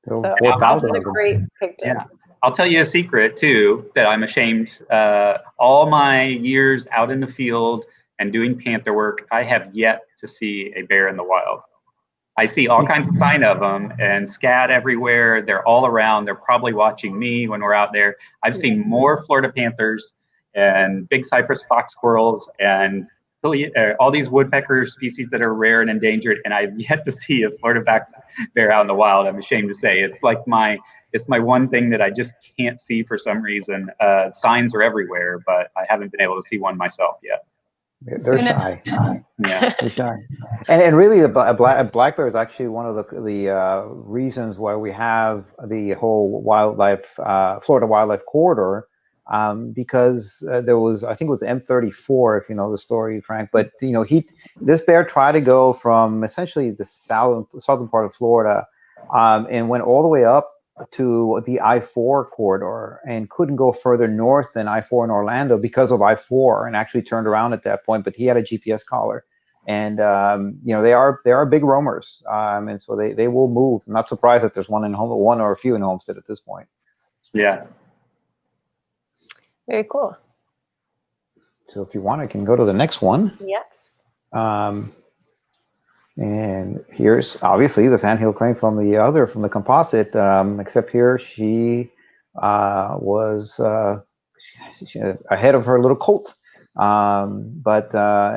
So So this is 4,000 a of them. great picture. Yeah. I'll tell you a secret too that I'm ashamed. All my years out in the field and doing panther work, I have yet to see a bear in the wild. I see all kinds of sign of them and scat everywhere. They're all around. They're probably watching me when we're out there. I've seen more Florida panthers and big cypress fox squirrels and all these woodpecker species that are rare and endangered. And I've yet to see a Florida black bear out in the wild. I'm ashamed to say it's my one thing that I just can't see for some reason. Signs are everywhere, but I haven't been able to see one myself yet. They're shy. Yeah. They're shy. And really, a black bear is actually one of the reasons why we have the whole Florida wildlife corridor, because there was, I think it was M34, if you know the story, Frank. But this bear tried to go from essentially the southern part of Florida, and went all the way up to the I-4 corridor and couldn't go further north than I-4 in Orlando because of I-4, and actually turned around at that point. But he had a GPS collar, and they are big roamers, and so they will move. I'm not surprised that there's one or a few in Homestead at this point. Yeah. Very cool. So if you want, I can go to the next one. Yes. And here's obviously the sandhill crane from the composite, except here she was ahead of her little colt. But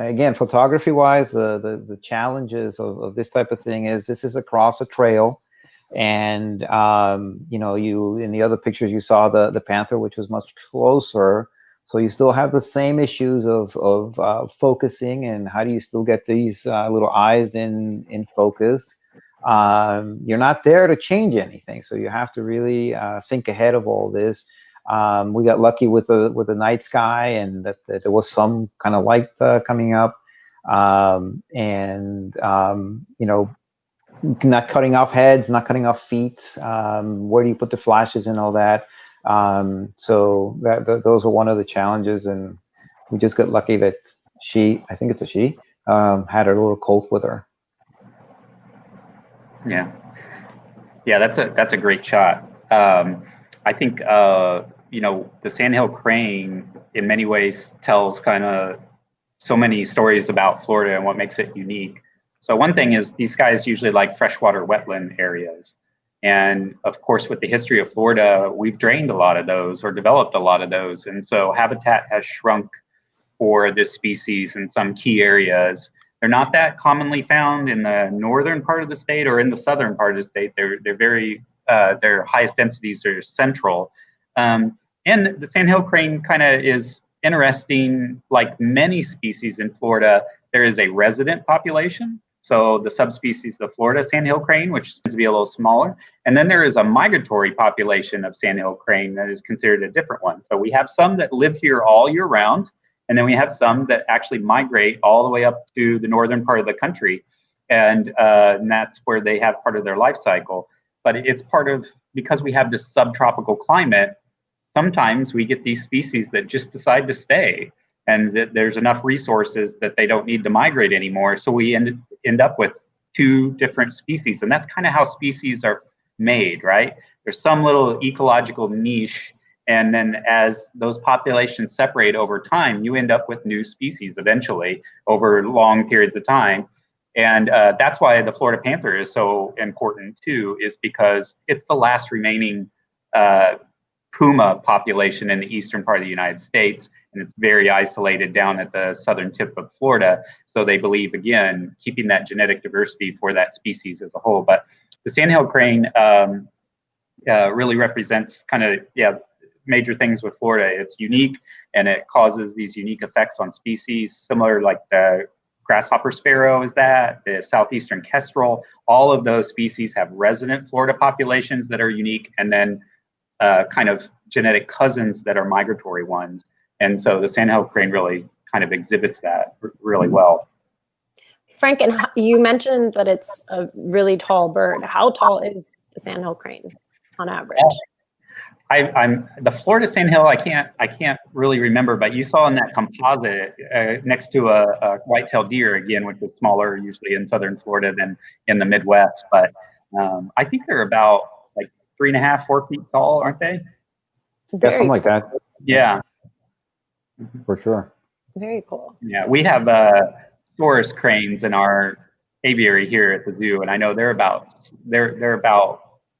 again, photography wise, the challenges of this type of thing is this is across a trail. And you in the other pictures you saw the panther, which was much closer. So you still have the same issues of focusing, and how do you still get these little eyes in focus? You're not there to change anything, so you have to really think ahead of all this. We got lucky with the night sky, and that there was some kind of light coming up, not cutting off heads, not cutting off feet. Where do you put the flashes and all that? So those were one of the challenges, and we just got lucky that I think it's a she, had her little colt with her. Yeah, that's a great shot. I think the sandhill crane in many ways tells kind of so many stories about Florida and what makes it unique. So one thing is these guys usually like freshwater wetland areas. And of course, with the history of Florida, we've drained a lot of those or developed a lot of those. And so habitat has shrunk for this species in some key areas. They're not that commonly found in the northern part of the state or in the southern part of the state. They're very, their highest densities are central. And the sandhill crane kind of is interesting. Like many species in Florida, there is a resident population. So the subspecies, the Florida sandhill crane, which tends to be a little smaller. And then there is a migratory population of sandhill crane that is considered a different one. So we have some that live here all year round. And then we have some that actually migrate all the way up to the northern part of the country. And that's where they have part of their life cycle. But it's part of, because we have this subtropical climate, sometimes we get these species that just decide to stay, and that there's enough resources that they don't need to migrate anymore. So we end up with two different species. And that's kind of how species are made, right? There's some little ecological niche. And then as those populations separate over time, you end up with new species eventually over long periods of time. And that's why the Florida panther is so important too, is because it's the last remaining puma population in the eastern part of the United States. And it's very isolated down at the southern tip of Florida. So they believe, again, keeping that genetic diversity for that species as a whole. But the sandhill crane really represents kind of, major things with Florida. It's unique, and it causes these unique effects on species, similar like the grasshopper sparrow is that, the southeastern kestrel. All of those species have resident Florida populations that are unique, and then kind of genetic cousins that are migratory ones. And so the sandhill crane really kind of exhibits that really well. Frank, and you mentioned that it's a really tall bird. How tall is the sandhill crane on average? I'm the Florida sandhill. I can't really remember, but you saw in that composite next to a white-tailed deer, again, which is smaller usually in southern Florida than in the Midwest. But I think they're about like 3.5, 4 feet tall, aren't they? Yeah, something like that. Yeah, for sure. Very cool. Yeah, we have Saurus cranes in our aviary here at the zoo, and I know they're about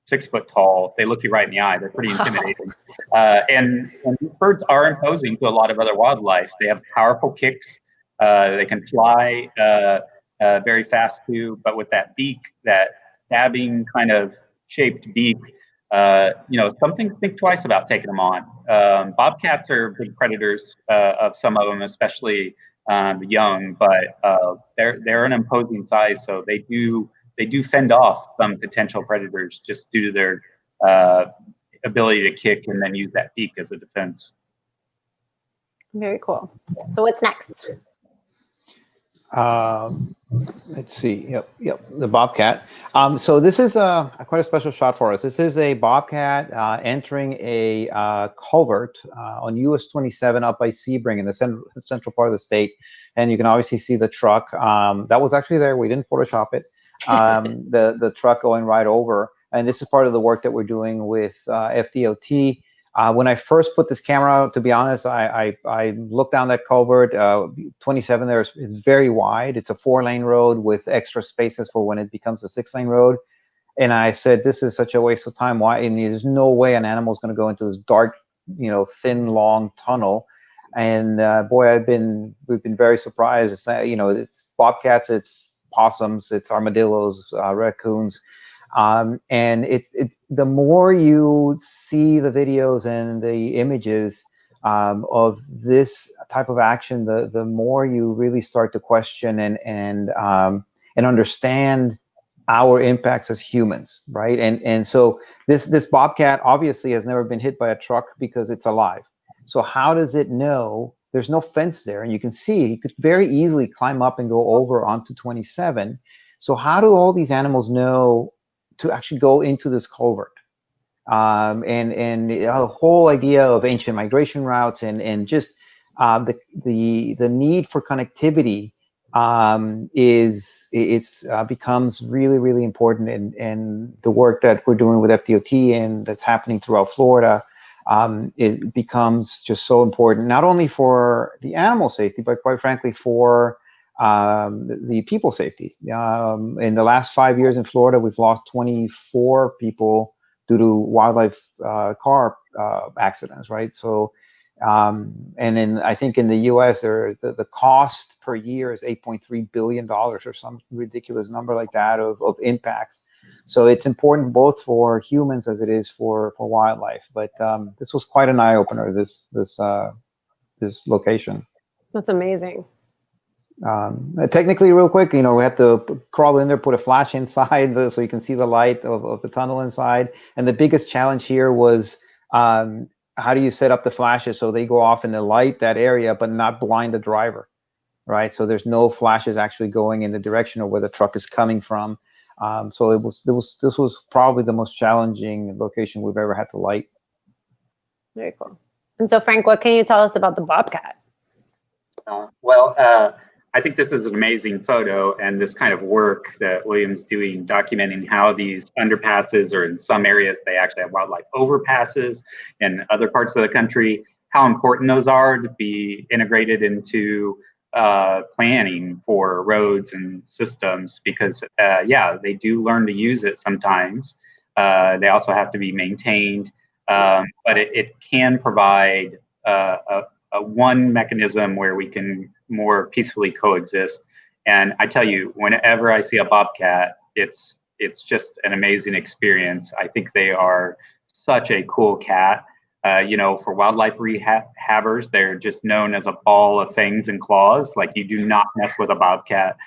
6 foot tall. They look you right in the eye. They're pretty intimidating. And these birds are imposing to a lot of other wildlife. They have powerful kicks. They can fly very fast too, but with that beak, that stabbing kind of shaped beak, something to think twice about taking them on. Bobcats are big predators of some of them, especially the young, but they're an imposing size, so they do fend off some potential predators just due to their ability to kick and then use that beak as a defense. Very cool. So what's next? Let's see. Yep. The bobcat. So this is quite a special shot for us. This is a bobcat entering a culvert on US 27 up by Sebring in the central part of the state, and you can obviously see the truck that was actually there. We didn't Photoshop it. The truck going right over, and this is part of the work that we're doing with FDOT. When I first put this camera out, to be honest, I looked down that culvert. 27 there is very wide. It's a 4-lane road with extra spaces for when it becomes a 6-lane road. And I said, this is such a waste of time. Why? And there's no way an animal is going to go into this dark, thin, long tunnel. And boy, we've been very surprised. It's bobcats, it's possums, it's armadillos, raccoons. And the more you see the videos and the images of this type of action, the more you really start to question and understand our impacts as humans, right? And so this bobcat obviously has never been hit by a truck because it's alive. So how does it know? There's no fence there, and you can see it could very easily climb up and go over onto 27. So how do all these animals know to actually go into this culvert? And the whole idea of ancient migration routes and just the need for connectivity becomes really, really important. And the work that we're doing with FDOT and that's happening throughout Florida, it becomes just so important, not only for the animal safety, but quite frankly for the people safety. In the last 5 years in Florida, we've lost 24 people due to wildlife car accidents, right? So, and then I think in the U.S., the cost per year is $8.3 billion or some ridiculous number like that of impacts. So it's important both for humans as it is for wildlife. But this was quite an eye opener. This location. That's amazing. Technically, real quick, we had to crawl in there, put a flash inside so you can see the light of the tunnel inside. And the biggest challenge here was how do you set up the flashes so they go off in the light that area, but not blind the driver, right? So there's no flashes actually going in the direction of where the truck is coming from. So this was probably the most challenging location we've ever had to light. Very cool. And so, Frank, what can you tell us about the Bobcat? I think this is an amazing photo, and this kind of work that William's doing, documenting how these underpasses, or in some areas they actually have wildlife overpasses, in other parts of the country, how important those are to be integrated into planning for roads and systems, because they do learn to use it sometimes. They also have to be maintained, but it can provide a one mechanism where we can more peacefully coexist. And I tell you, whenever I see a bobcat, it's just an amazing experience. I think they are such a cool cat. For wildlife rehabbers, they're just known as a ball of fangs and claws. Like, you do not mess with a bobcat.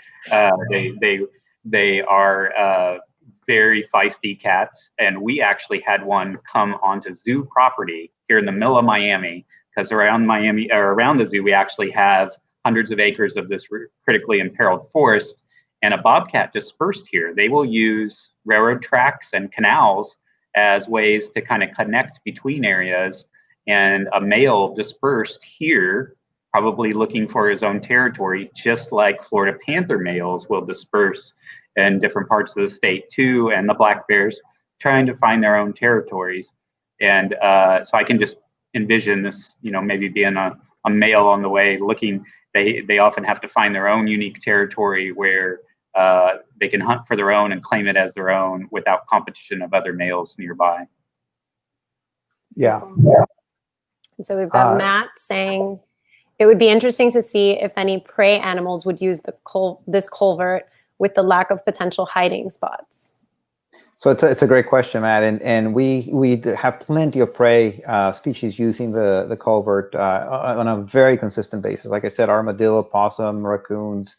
They are very feisty cats. And we actually had one come onto zoo property here in the middle of Miami, because around the zoo, we actually have hundreds of acres of this critically imperiled forest, and a bobcat dispersed here. They will use railroad tracks and canals as ways to kind of connect between areas, and a male dispersed here, probably looking for his own territory, just like Florida panther males will disperse in different parts of the state too, and the black bears trying to find their own territories. And so I can just envision this, maybe being a male on the way looking. They often have to find their own unique territory where they can hunt for their own and claim it as their own without competition of other males nearby. Yeah. And so we've got Matt saying, it would be interesting to see if any prey animals would use this culvert with the lack of potential hiding spots. So it's a great question, Matt, and we have plenty of prey species using the culvert on a very consistent basis. Like I said, armadillo, possum, raccoons,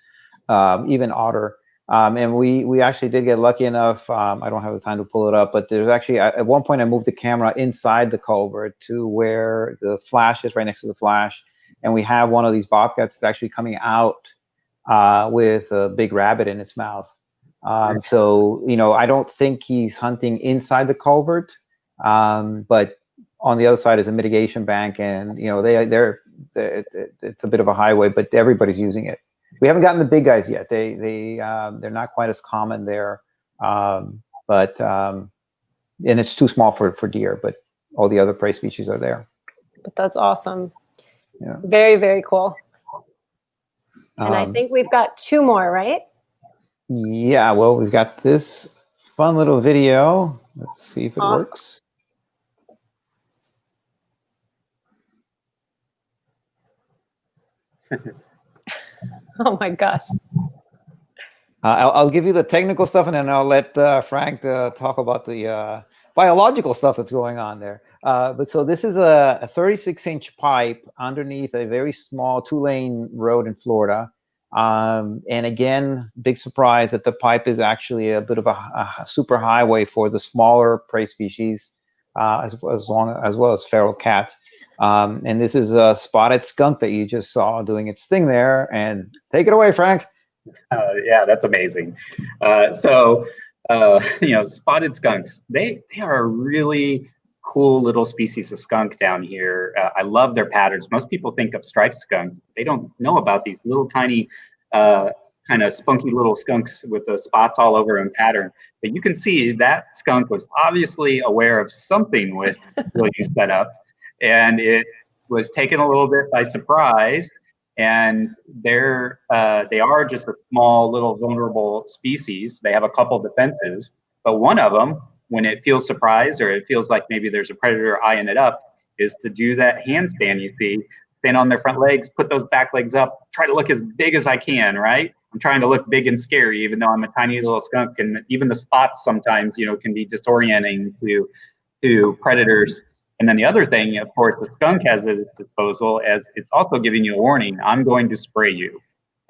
even otter. And we actually did get lucky enough. I don't have the time to pull it up, but there's actually, at one point I moved the camera inside the culvert to where the flash is, right next to the flash. And we have one of these bobcats that's actually coming out with a big rabbit in its mouth. So, I don't think he's hunting inside the culvert, but on the other side is a mitigation bank, and, it's a bit of a highway, but everybody's using it. We haven't gotten the big guys yet. They're not quite as common there, but and it's too small for deer, but all the other prey species are there. But that's awesome. Yeah. Very, very cool. And I think we've got two more, right? Yeah, well, we've got this fun little video. Let's see if it works. Oh my gosh. I'll give you the technical stuff, and then I'll let Frank talk about the biological stuff that's going on there. But so this is a 36-inch pipe underneath a very small 2-lane road in Florida. And again, big surprise that the pipe is actually a bit of a super highway for the smaller prey species, as well as feral cats. And this is a spotted skunk that you just saw doing its thing there. And take it away, Frank. Yeah, that's amazing. Spotted skunks, they are a really cool little species of skunk down here. I love their patterns. Most people think of striped skunk. They don't know about these little tiny, kind of spunky little skunks with the spots all over in pattern. But you can see that skunk was obviously aware of something with William's setup, and it was taken a little bit by surprise. and they are just a small, little, vulnerable species. They have a couple defenses, but one of them, when it feels surprised or it feels like maybe there's a predator eyeing it up, is to do that handstand. You see, stand on their front legs, put those back legs up, try to look as big as I can, right? I'm trying to look big and scary, even though I'm a tiny little skunk, and even the spots sometimes, can be disorienting to predators. And then the other thing, of course, the skunk has at its disposal, as it's also giving you a warning: I'm going to spray you.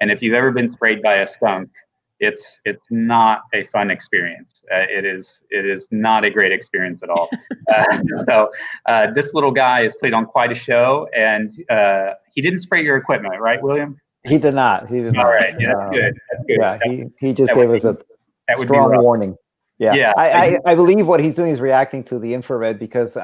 And if you've ever been sprayed by a skunk, it's not a fun experience. It is not a great experience at all. This little guy has played on quite a show, and he didn't spray your equipment, right, William? He did not. He did not. All right, yeah, that's good. That's good. Yeah, he just gave us a strong warning. Yeah, Yeah. I believe what he's doing is reacting to the infrared, because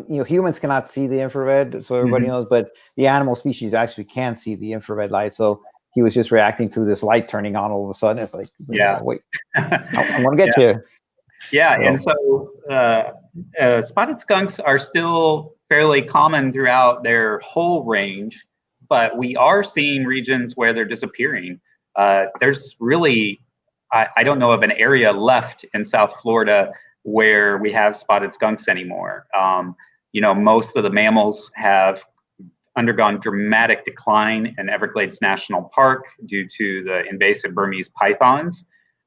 humans cannot see the infrared, so everybody knows, but the animal species actually can see the infrared light. So he was just reacting to this light turning on all of a sudden. It's like, wait, I want to get you. Yeah, and so spotted skunks are still fairly common throughout their whole range, but we are seeing regions where they're disappearing. There's really, I don't know of an area left in South Florida where we have spotted skunks anymore. Most of the mammals have undergone dramatic decline in Everglades National Park due to the invasive Burmese pythons.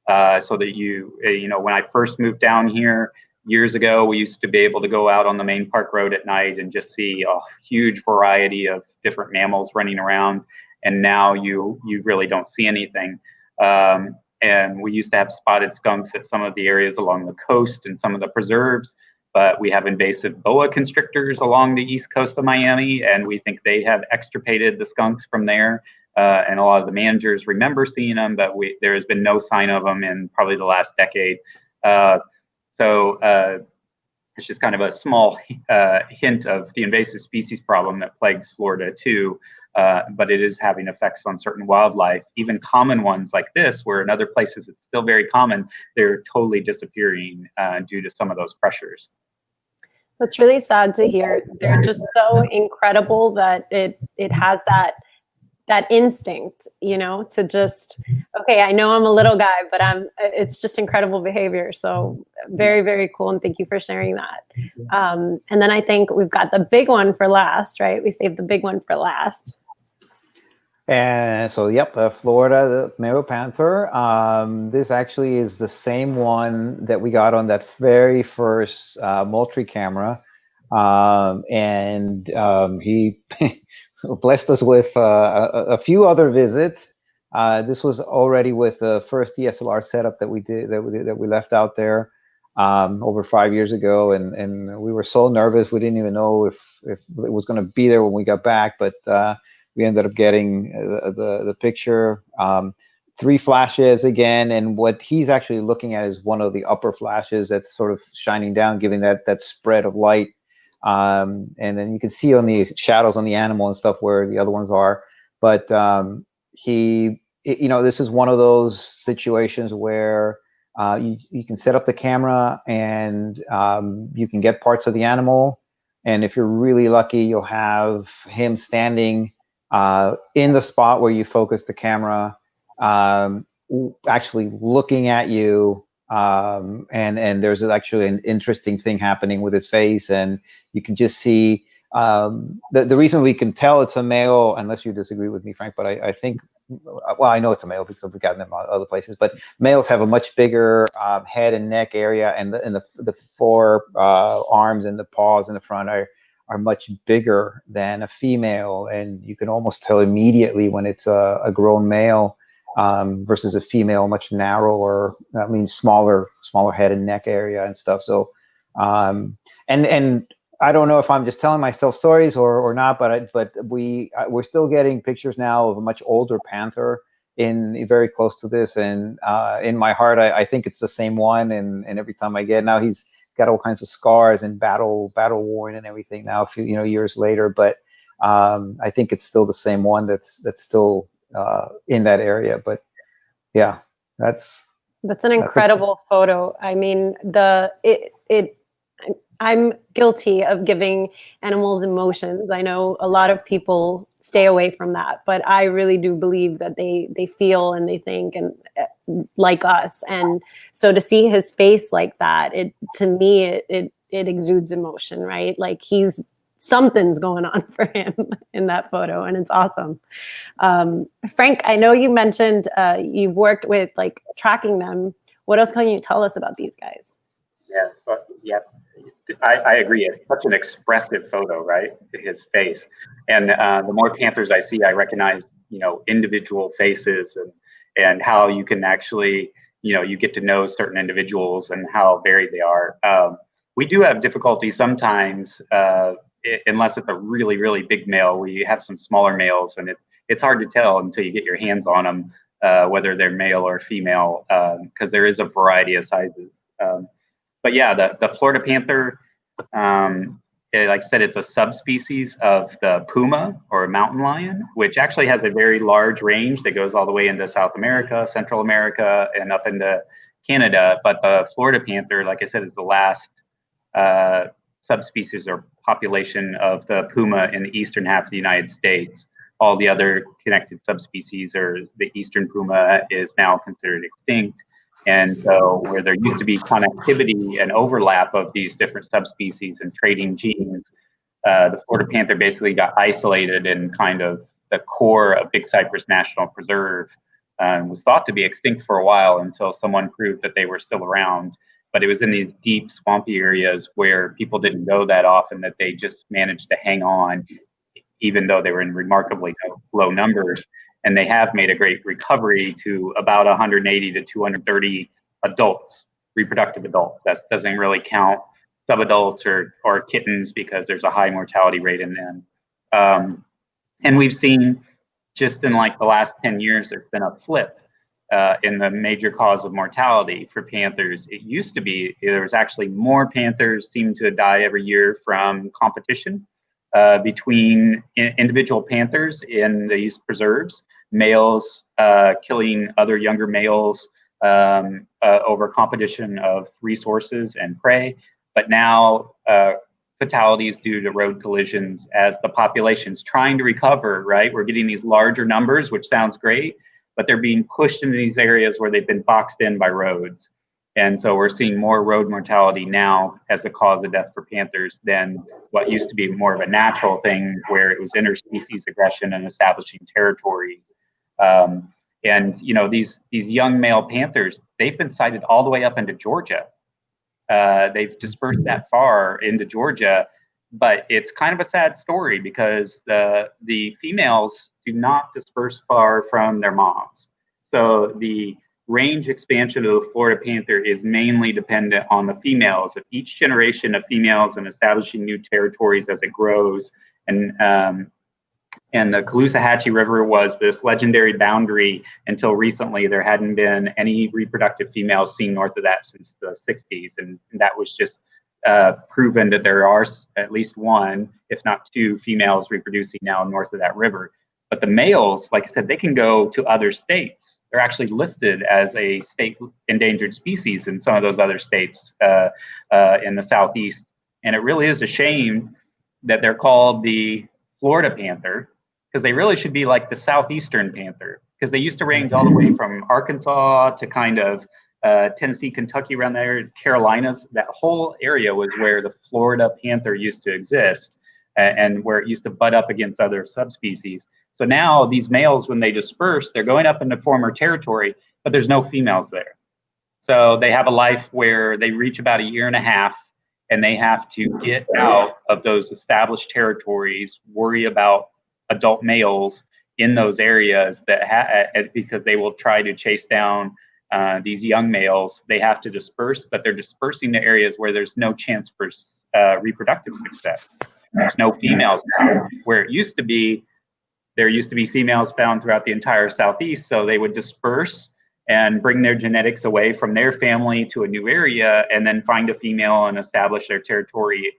So that when I first moved down here years ago, we used to be able to go out on the main park road at night and just see a huge variety of different mammals running around. And now you really don't see anything. And we used to have spotted skunks at some of the areas along the coast and some of the preserves, but we have invasive boa constrictors along the east coast of Miami, and we think they have extirpated the skunks from there. And a lot of the managers remember seeing them, but there has been no sign of them in probably the last decade. So it's just kind of a small hint of the invasive species problem that plagues Florida too. But it is having effects on certain wildlife, even common ones like this, where in other places it's still very common. They're totally disappearing due to some of those pressures. That's really sad to hear. They're just so incredible that it has that instinct, to just, okay, I know I'm a little guy, but it's just incredible behavior. So very, very cool. And thank you for sharing that. And then I think we've got the big one for last, right? We saved the big one for last. And so, Florida, the male panther. This actually is the same one that we got on that very first Moultrie camera. And he blessed us with a few other visits. This was already with the first DSLR setup that we did, that we left out there over 5 years ago, and we were so nervous we didn't even know if it was going to be there when we got back, but we ended up getting the picture. 3 flashes again, and what he's actually looking at is one of the upper flashes that's sort of shining down, giving that spread of light. And then you can see on the shadows on the animal and stuff where the other ones are. But this is one of those situations where you can set up the camera and you can get parts of the animal. And if you're really lucky, you'll have him standing in the spot where you focus the camera, actually looking at you. And there's actually an interesting thing happening with his face, and you can just see the reason we can tell it's a male, unless you disagree with me, Frank, but I think, well, I know it's a male because we've gotten them other places, but males have a much bigger head and neck area, and the fore arms and the paws in the front are much bigger than a female, and you can almost tell immediately when it's a grown male versus a female, much narrower, smaller head and neck area and stuff. So, and I don't know if I'm just telling myself stories or not, but we're still getting pictures now of a much older panther very close to this, and in my heart, I think it's the same one. And every time I get, now he's got all kinds of scars and battle worn and everything now, a few years later, but I think it's still the same one that's still in that area. But yeah, that's an incredible photo. I mean, I'm guilty of giving animals emotions. I know a lot of people stay away from that. But I really do believe that they feel and they think and like us. And so to see his face like that, to me it exudes emotion, right? Like something's going on for him in that photo, and it's awesome. Frank, I know you mentioned you've worked with like tracking them. What else can you tell us about these guys? Yeah, I agree. It's such an expressive photo, right? His face, and the more panthers I see, I recognize, individual faces and how you can actually, you get to know certain individuals and how varied they are. We do have difficulty sometimes, unless it's a really, really big male. We have some smaller males, and it's hard to tell until you get your hands on them, whether they're male or female, because there is a variety of sizes. But yeah, the Florida panther, like I said, it's a subspecies of the puma or mountain lion, which actually has a very large range that goes all the way into South America, Central America, and up into Canada. But the Florida panther, like I said, is the last subspecies or population of the puma in the eastern half of the United States. All the other connected subspecies, or the eastern puma, is now considered extinct. And so where there used to be connectivity and overlap of these different subspecies and trading genes, the Florida panther basically got isolated in kind of the core of Big Cypress National Preserve. Was thought to be extinct for a while until someone proved that they were still around. But it was in these deep swampy areas where people didn't go that often that they just managed to hang on, even though they were in remarkably low numbers. And they have made a great recovery to about 180 to 230 adults, reproductive adults. That doesn't really count subadults or kittens, because there's a high mortality rate in them. And we've seen just in like the last 10 years, there's been a flip in the major cause of mortality for panthers. It used to be there was actually more panthers seem to die every year from competition between individual panthers in these preserves, males killing other younger males over competition of resources and prey. But now fatalities due to road collisions as the population's trying to recover, right? We're getting these larger numbers, which sounds great, but they're being pushed into these areas where they've been boxed in by roads. And so we're seeing more road mortality now as the cause of death for panthers than what used to be more of a natural thing, where it was interspecies aggression and establishing territory. And these young male panthers, they've been sighted all the way up into Georgia. They've dispersed that far into Georgia, but it's kind of a sad story because the females do not disperse far from their moms. So the range expansion of the Florida panther is mainly dependent on the females of each generation of females and establishing new territories as it grows. And the Caloosahatchee River was this legendary boundary until recently. There hadn't been any reproductive females seen north of that since the 60s. And that was just proven that there are at least one, if not two, females reproducing now north of that river. But the males, like I said, they can go to other states. They're actually listed as a state endangered species in some of those other states in the Southeast. And it really is a shame that they're called the Florida panther, because they really should be like the southeastern panther, because they used to range all the way from Arkansas to kind of Tennessee, Kentucky, around there, Carolinas. That whole area was where the Florida panther used to exist and where it used to butt up against other subspecies. So now these males, when they disperse, they're going up into former territory, but there's no females there. So they have a life where they reach about a year and a half, and they have to get out of those established territories, worry about adult males in those areas because they will try to chase down these young males. They have to disperse, but they're dispersing to areas where there's no chance for reproductive success. There's no females where it used to be. There used to be females found throughout the entire Southeast, so they would disperse and bring their genetics away from their family to a new area and then find a female and establish their territory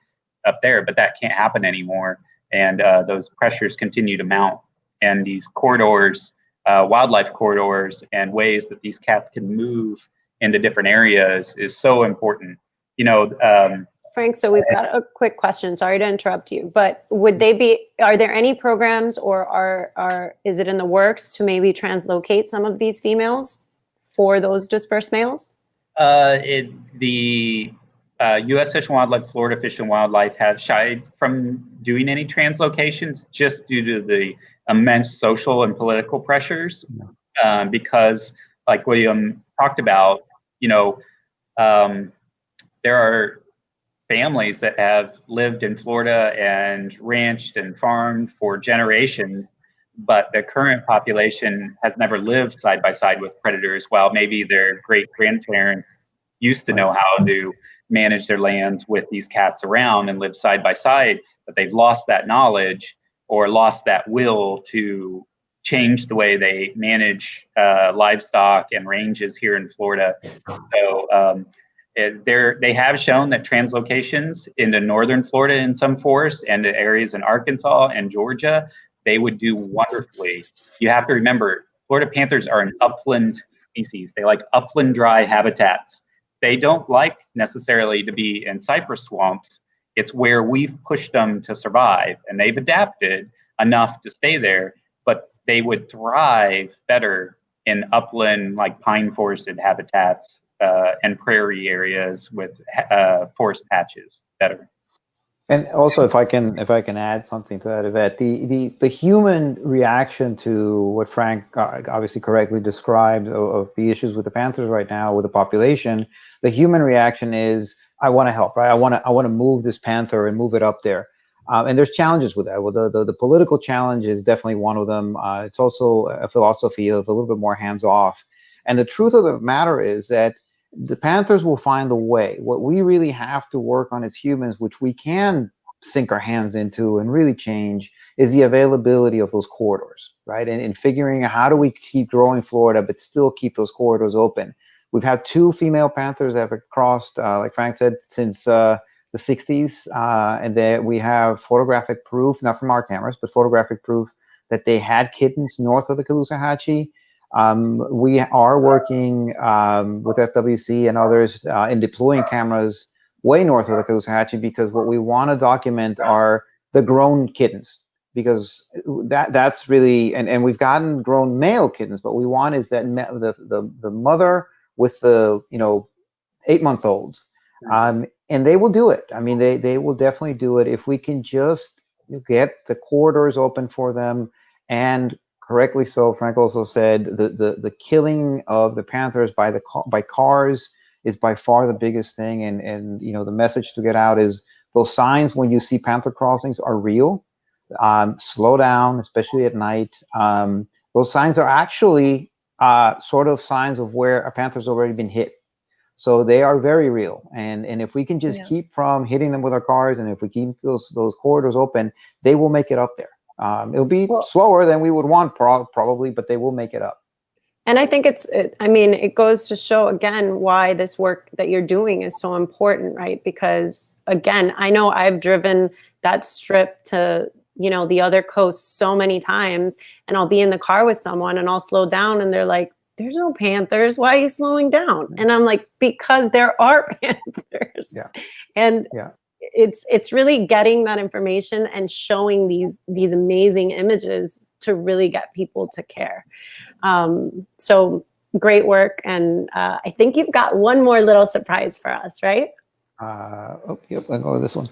up there. But that can't happen anymore. And those pressures continue to mount. And these corridors, wildlife corridors, and ways that these cats can move into different areas is so important. Frank, so we've got a quick question. Sorry to interrupt you, but are there any programs or is it in the works to maybe translocate some of these females for those dispersed males? The U.S. Fish and Wildlife, Florida Fish and Wildlife have shied from doing any translocations just due to the immense social and political pressures. Because, like William talked about, there are families that have lived in Florida and ranched and farmed for generations, but the current population has never lived side by side with predators, while maybe their great grandparents used to know how to manage their lands with these cats around and live side by side, but they've lost that knowledge or lost that will to change the way they manage livestock and ranges here in Florida. So they have shown that translocations into northern Florida in some forests and to areas in Arkansas and Georgia, they would do wonderfully. You have to remember, Florida panthers are an upland species. They like upland dry habitats. They don't like necessarily to be in cypress swamps. It's where we've pushed them to survive, and they've adapted enough to stay there, but they would thrive better in upland, like pine forested habitats and prairie areas with forest patches better. And also, if I can add something to that, Yvette, the human reaction to what Frank obviously correctly described of the issues with the panthers right now with the population, the human reaction is, I want to help, right? I want to move this panther and move it up there. And there's challenges with that. Well, the political challenge is definitely one of them. It's also a philosophy of a little bit more hands off. And the truth of the matter is that the panthers will find the way. What we really have to work on as humans, which we can sink our hands into and really change, is the availability of those corridors, right? And figuring out how do we keep growing Florida, but still keep those corridors open. We've had 2 female panthers that have crossed, like Frank said, since the 60s. And that we have photographic proof, not from our cameras, but photographic proof that they had kittens north of the Caloosahatchee. We are working with FWC and others in deploying cameras way north of the Caloosahatchee, because what we want to document are the grown kittens, because that's really, and we've gotten grown male kittens, but we want is that the mother with the 8-month-olds, and they will do it. I mean, they will definitely do it if we can just get the corridors open for them. And correctly so, Frank also said the killing of the panthers by cars is by far the biggest thing. And the message to get out is those signs when you see panther crossings are real. Slow down, especially at night. Those signs are actually sort of signs of where a panther's already been hit. So they are very real. And if we can just keep from hitting them with our cars, and if we keep those corridors open, they will make it up there. It'll be slower than we would want probably, but they will make it up. And I think it goes to show again why this work that you're doing is so important, right? Because again, I know I've driven that strip to, the other coast so many times, and I'll be in the car with someone and I'll slow down and they're like, there's no panthers. Why are you slowing down? And I'm like, because there are panthers. Yeah. And it's really getting that information and showing these amazing images to really get people to care. So great work. And I think you've got one more little surprise for us, right? Yep, I'll go with this one.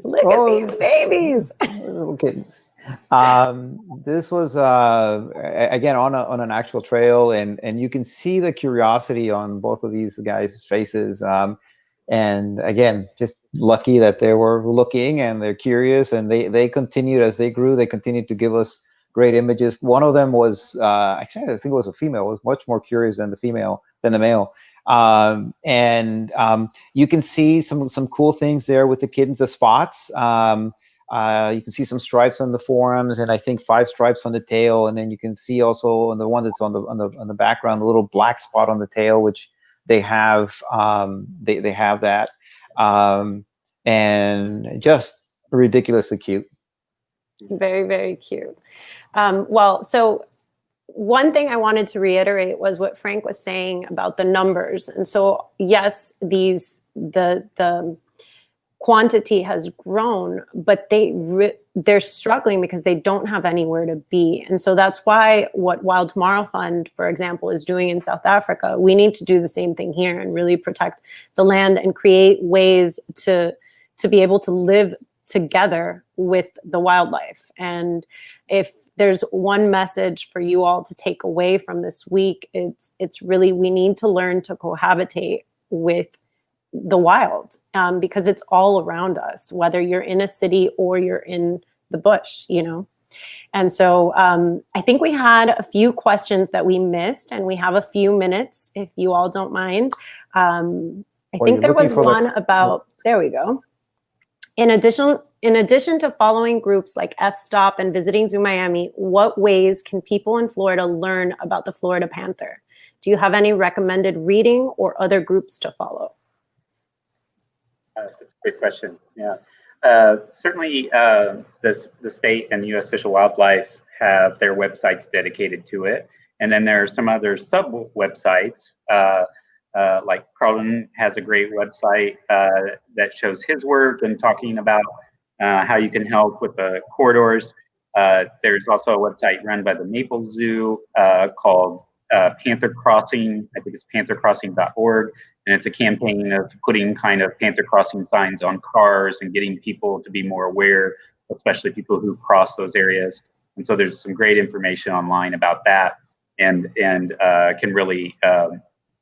Look at these babies. Little kittens. This was again on an actual trail, and you can see the curiosity on both of these guys' faces. And again, just lucky that they were looking and they're curious, and they continued as they grew. They continued to give us great images. One of them was actually, I think it was a female. Was much more curious than the male. You can see some cool things there with the kittens, the spots. You can see some stripes on the forearms, and I think 5 stripes on the tail. And then you can see also on the one that's on the background, the little black spot on the tail, which they have. They have that, and just ridiculously cute. Very, very cute. Well, so one thing I wanted to reiterate was what Frank was saying about the numbers. And so, yes, these the quantity has grown, but they're struggling because they don't have anywhere to be. And so that's why what Wild Tomorrow Fund, for example, is doing in South Africa, we need to do the same thing here and really protect the land and create ways to be able to live together with the wildlife. And if there's one message for you all to take away from this week, it's really, we need to learn to cohabitate with the wild, because it's all around us, whether you're in a city or you're in the bush, you know? And so I think we had a few questions that we missed, and we have a few minutes if you all don't mind. I think there was one about, there we go. In addition to following groups like FStop and visiting Zoo Miami, what ways can people in Florida learn about the Florida panther? Do you have any recommended reading or other groups to follow? That's a great question. Yeah, certainly the state and U.S. Fish and Wildlife have their websites dedicated to it. And then there are some other sub-websites, like Carlton has a great website that shows his work and talking about how you can help with the corridors. There's also a website run by the Naples Zoo called Panther Crossing. I think it's panthercrossing.org. And it's a campaign of putting kind of Panther Crossing signs on cars and getting people to be more aware, especially people who cross those areas. And so there's some great information online about that, and can really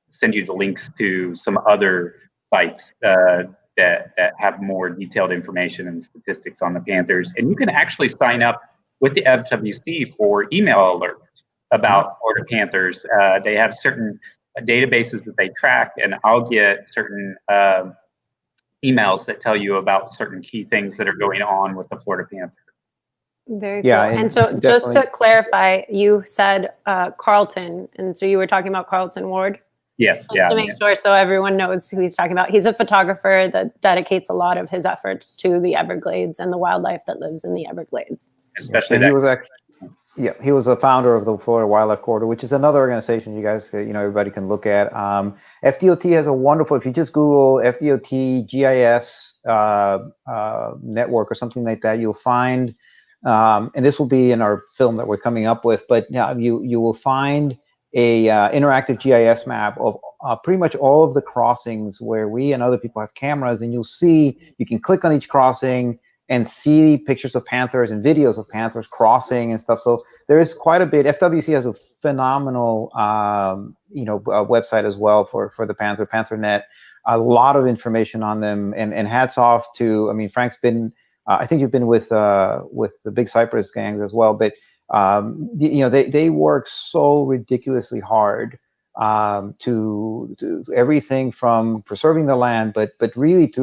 send you the links to some other sites that have more detailed information and statistics on the panthers. And you can actually sign up with the FWC for email alerts about Florida panthers. They have certain databases that they track, and I'll get certain emails that tell you about certain key things that are going on with the Florida panther. Very cool. And so just to clarify, you said Carlton, and so you were talking about Carlton Ward? Yes. Just to make sure so everyone knows who he's talking about. He's a photographer that dedicates a lot of his efforts to the Everglades and the wildlife that lives in the Everglades. Especially he was actually, yeah, he was a founder of the Florida Wildlife Corridor, which is another organization you guys, everybody can look at. FDOT has a wonderful, if you just Google FDOT GIS network or something like that, you'll find, and this will be in our film that we're coming up with, but you will find a interactive GIS map of pretty much all of the crossings where we and other people have cameras, and you'll see, you can click on each crossing and see pictures of panthers and videos of panthers crossing and stuff. So there is quite a bit. FWC has a phenomenal, website as well for the PantherNet. A lot of information on them, and hats off to, I mean, Frank's been, I think you've been with the Big Cypress gangs as well, but they work so ridiculously hard to everything from preserving the land, but really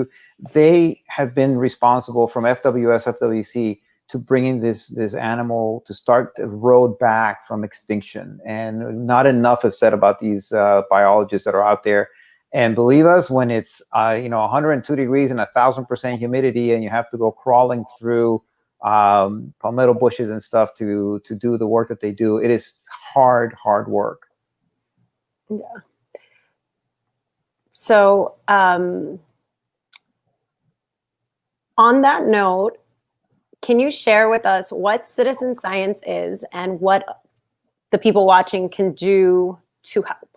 they have been responsible from FWC to bringing this animal to start the road back from extinction. And not enough is said about these biologists that are out there. And believe us, when it's 102 degrees and 1,000% humidity, and you have to go crawling through palmetto bushes and stuff to do the work that they do, it is hard work. Yeah. So on that note, can you share with us what citizen science is and what the people watching can do to help?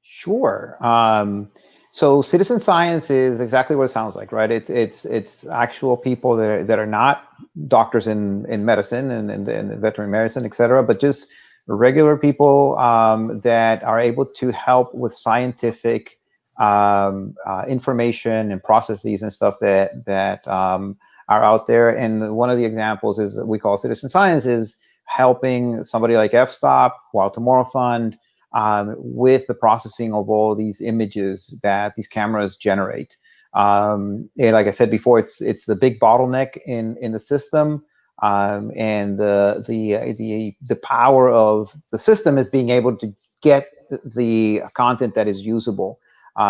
Sure. So citizen science is exactly what it sounds like, right? It's actual people that are not doctors in medicine and veterinary medicine, et cetera, but just regular people that are able to help with scientific information and processes and stuff that are out there. And one of the examples is that we call citizen science is helping somebody like FStop, Wild Tomorrow Fund, with the processing of all these images that these cameras generate. And like I said before, it's the big bottleneck in the system. And the power of the system is being able to get the content that is usable.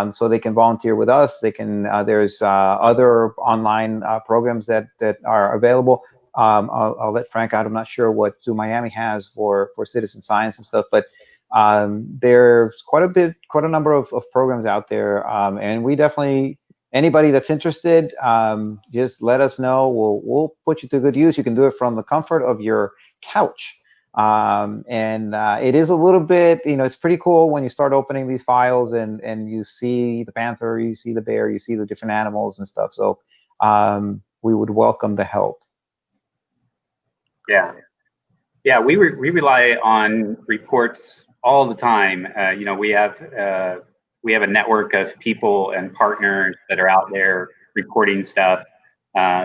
So they can volunteer with us. They can. There's other online programs that are available. I'll let Frank out. I'm not sure what Zoo Miami has for citizen science and stuff, but There's quite a number of programs out there, and we definitely, anybody that's interested, just let us know. We'll put you to good use. You can do it from the comfort of your couch. It is a little bit, it's pretty cool when you start opening these files and you see the panther, you see the bear, you see the different animals and stuff. So we would welcome the help. Yeah. Yeah, we rely on reports all the time. We have a network of people and partners that are out there reporting stuff.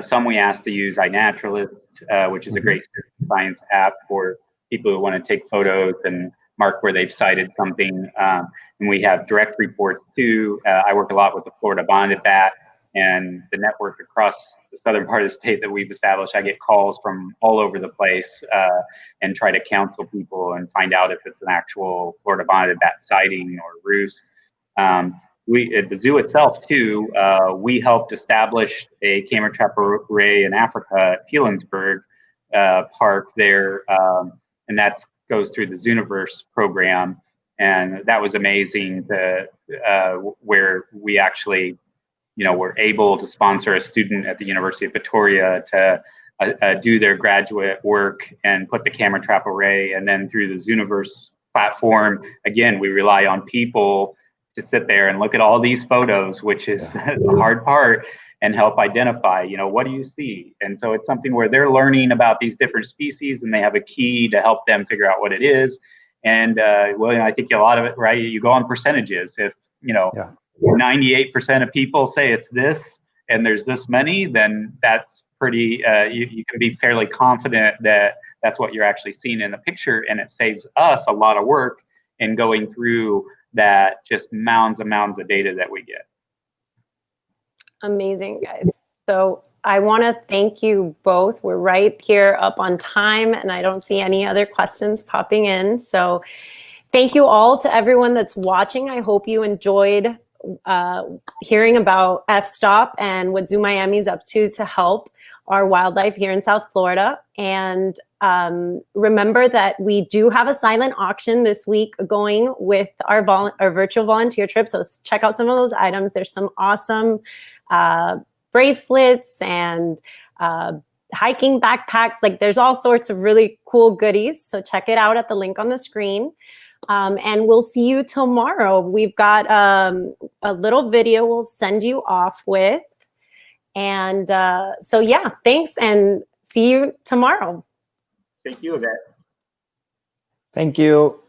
Some we ask to use iNaturalist, which is a great citizen science app for people who want to take photos and mark where they've cited something. And we have direct reports too. I work a lot with the Florida Bonded Bat and the network across the southern part of the state that we've established. I get calls from all over the place and try to counsel people and find out if it's an actual Florida Bonded Bat sighting or roost. We at the zoo itself too, we helped establish a camera trap array in Africa at Pielansburg Park there, and that goes through the Zooniverse program, and that was amazing. Where we actually, were able to sponsor a student at the University of Victoria to do their graduate work and put the camera trap array, and then through the Zooniverse platform, again, we rely on people to sit there and look at all these photos, which is the hard part, and help identify, what do you see? And so it's something where they're learning about these different species and they have a key to help them figure out what it is. And I think a lot of it, right, you go on percentages. If, 98% of people say it's this and there's this many, then that's pretty, you can be fairly confident that that's what you're actually seeing in the picture. And it saves us a lot of work in going through that just mounds and mounds of data that we get. Amazing, guys. So I want to thank you both. We're right here up on time, and I don't see any other questions popping in. So thank you all to everyone that's watching. I hope you enjoyed hearing about FStop and what Zoo Miami's up to help our wildlife here in South Florida. And remember that we do have a silent auction this week going with our virtual volunteer trip. So check out some of those items. There's some awesome bracelets and hiking backpacks. Like, there's all sorts of really cool goodies. So check it out at the link on the screen. And we'll see you tomorrow. We've got a little video we'll send you off with. And so, yeah, thanks, and see you tomorrow. Thank you, Yvette. Thank you.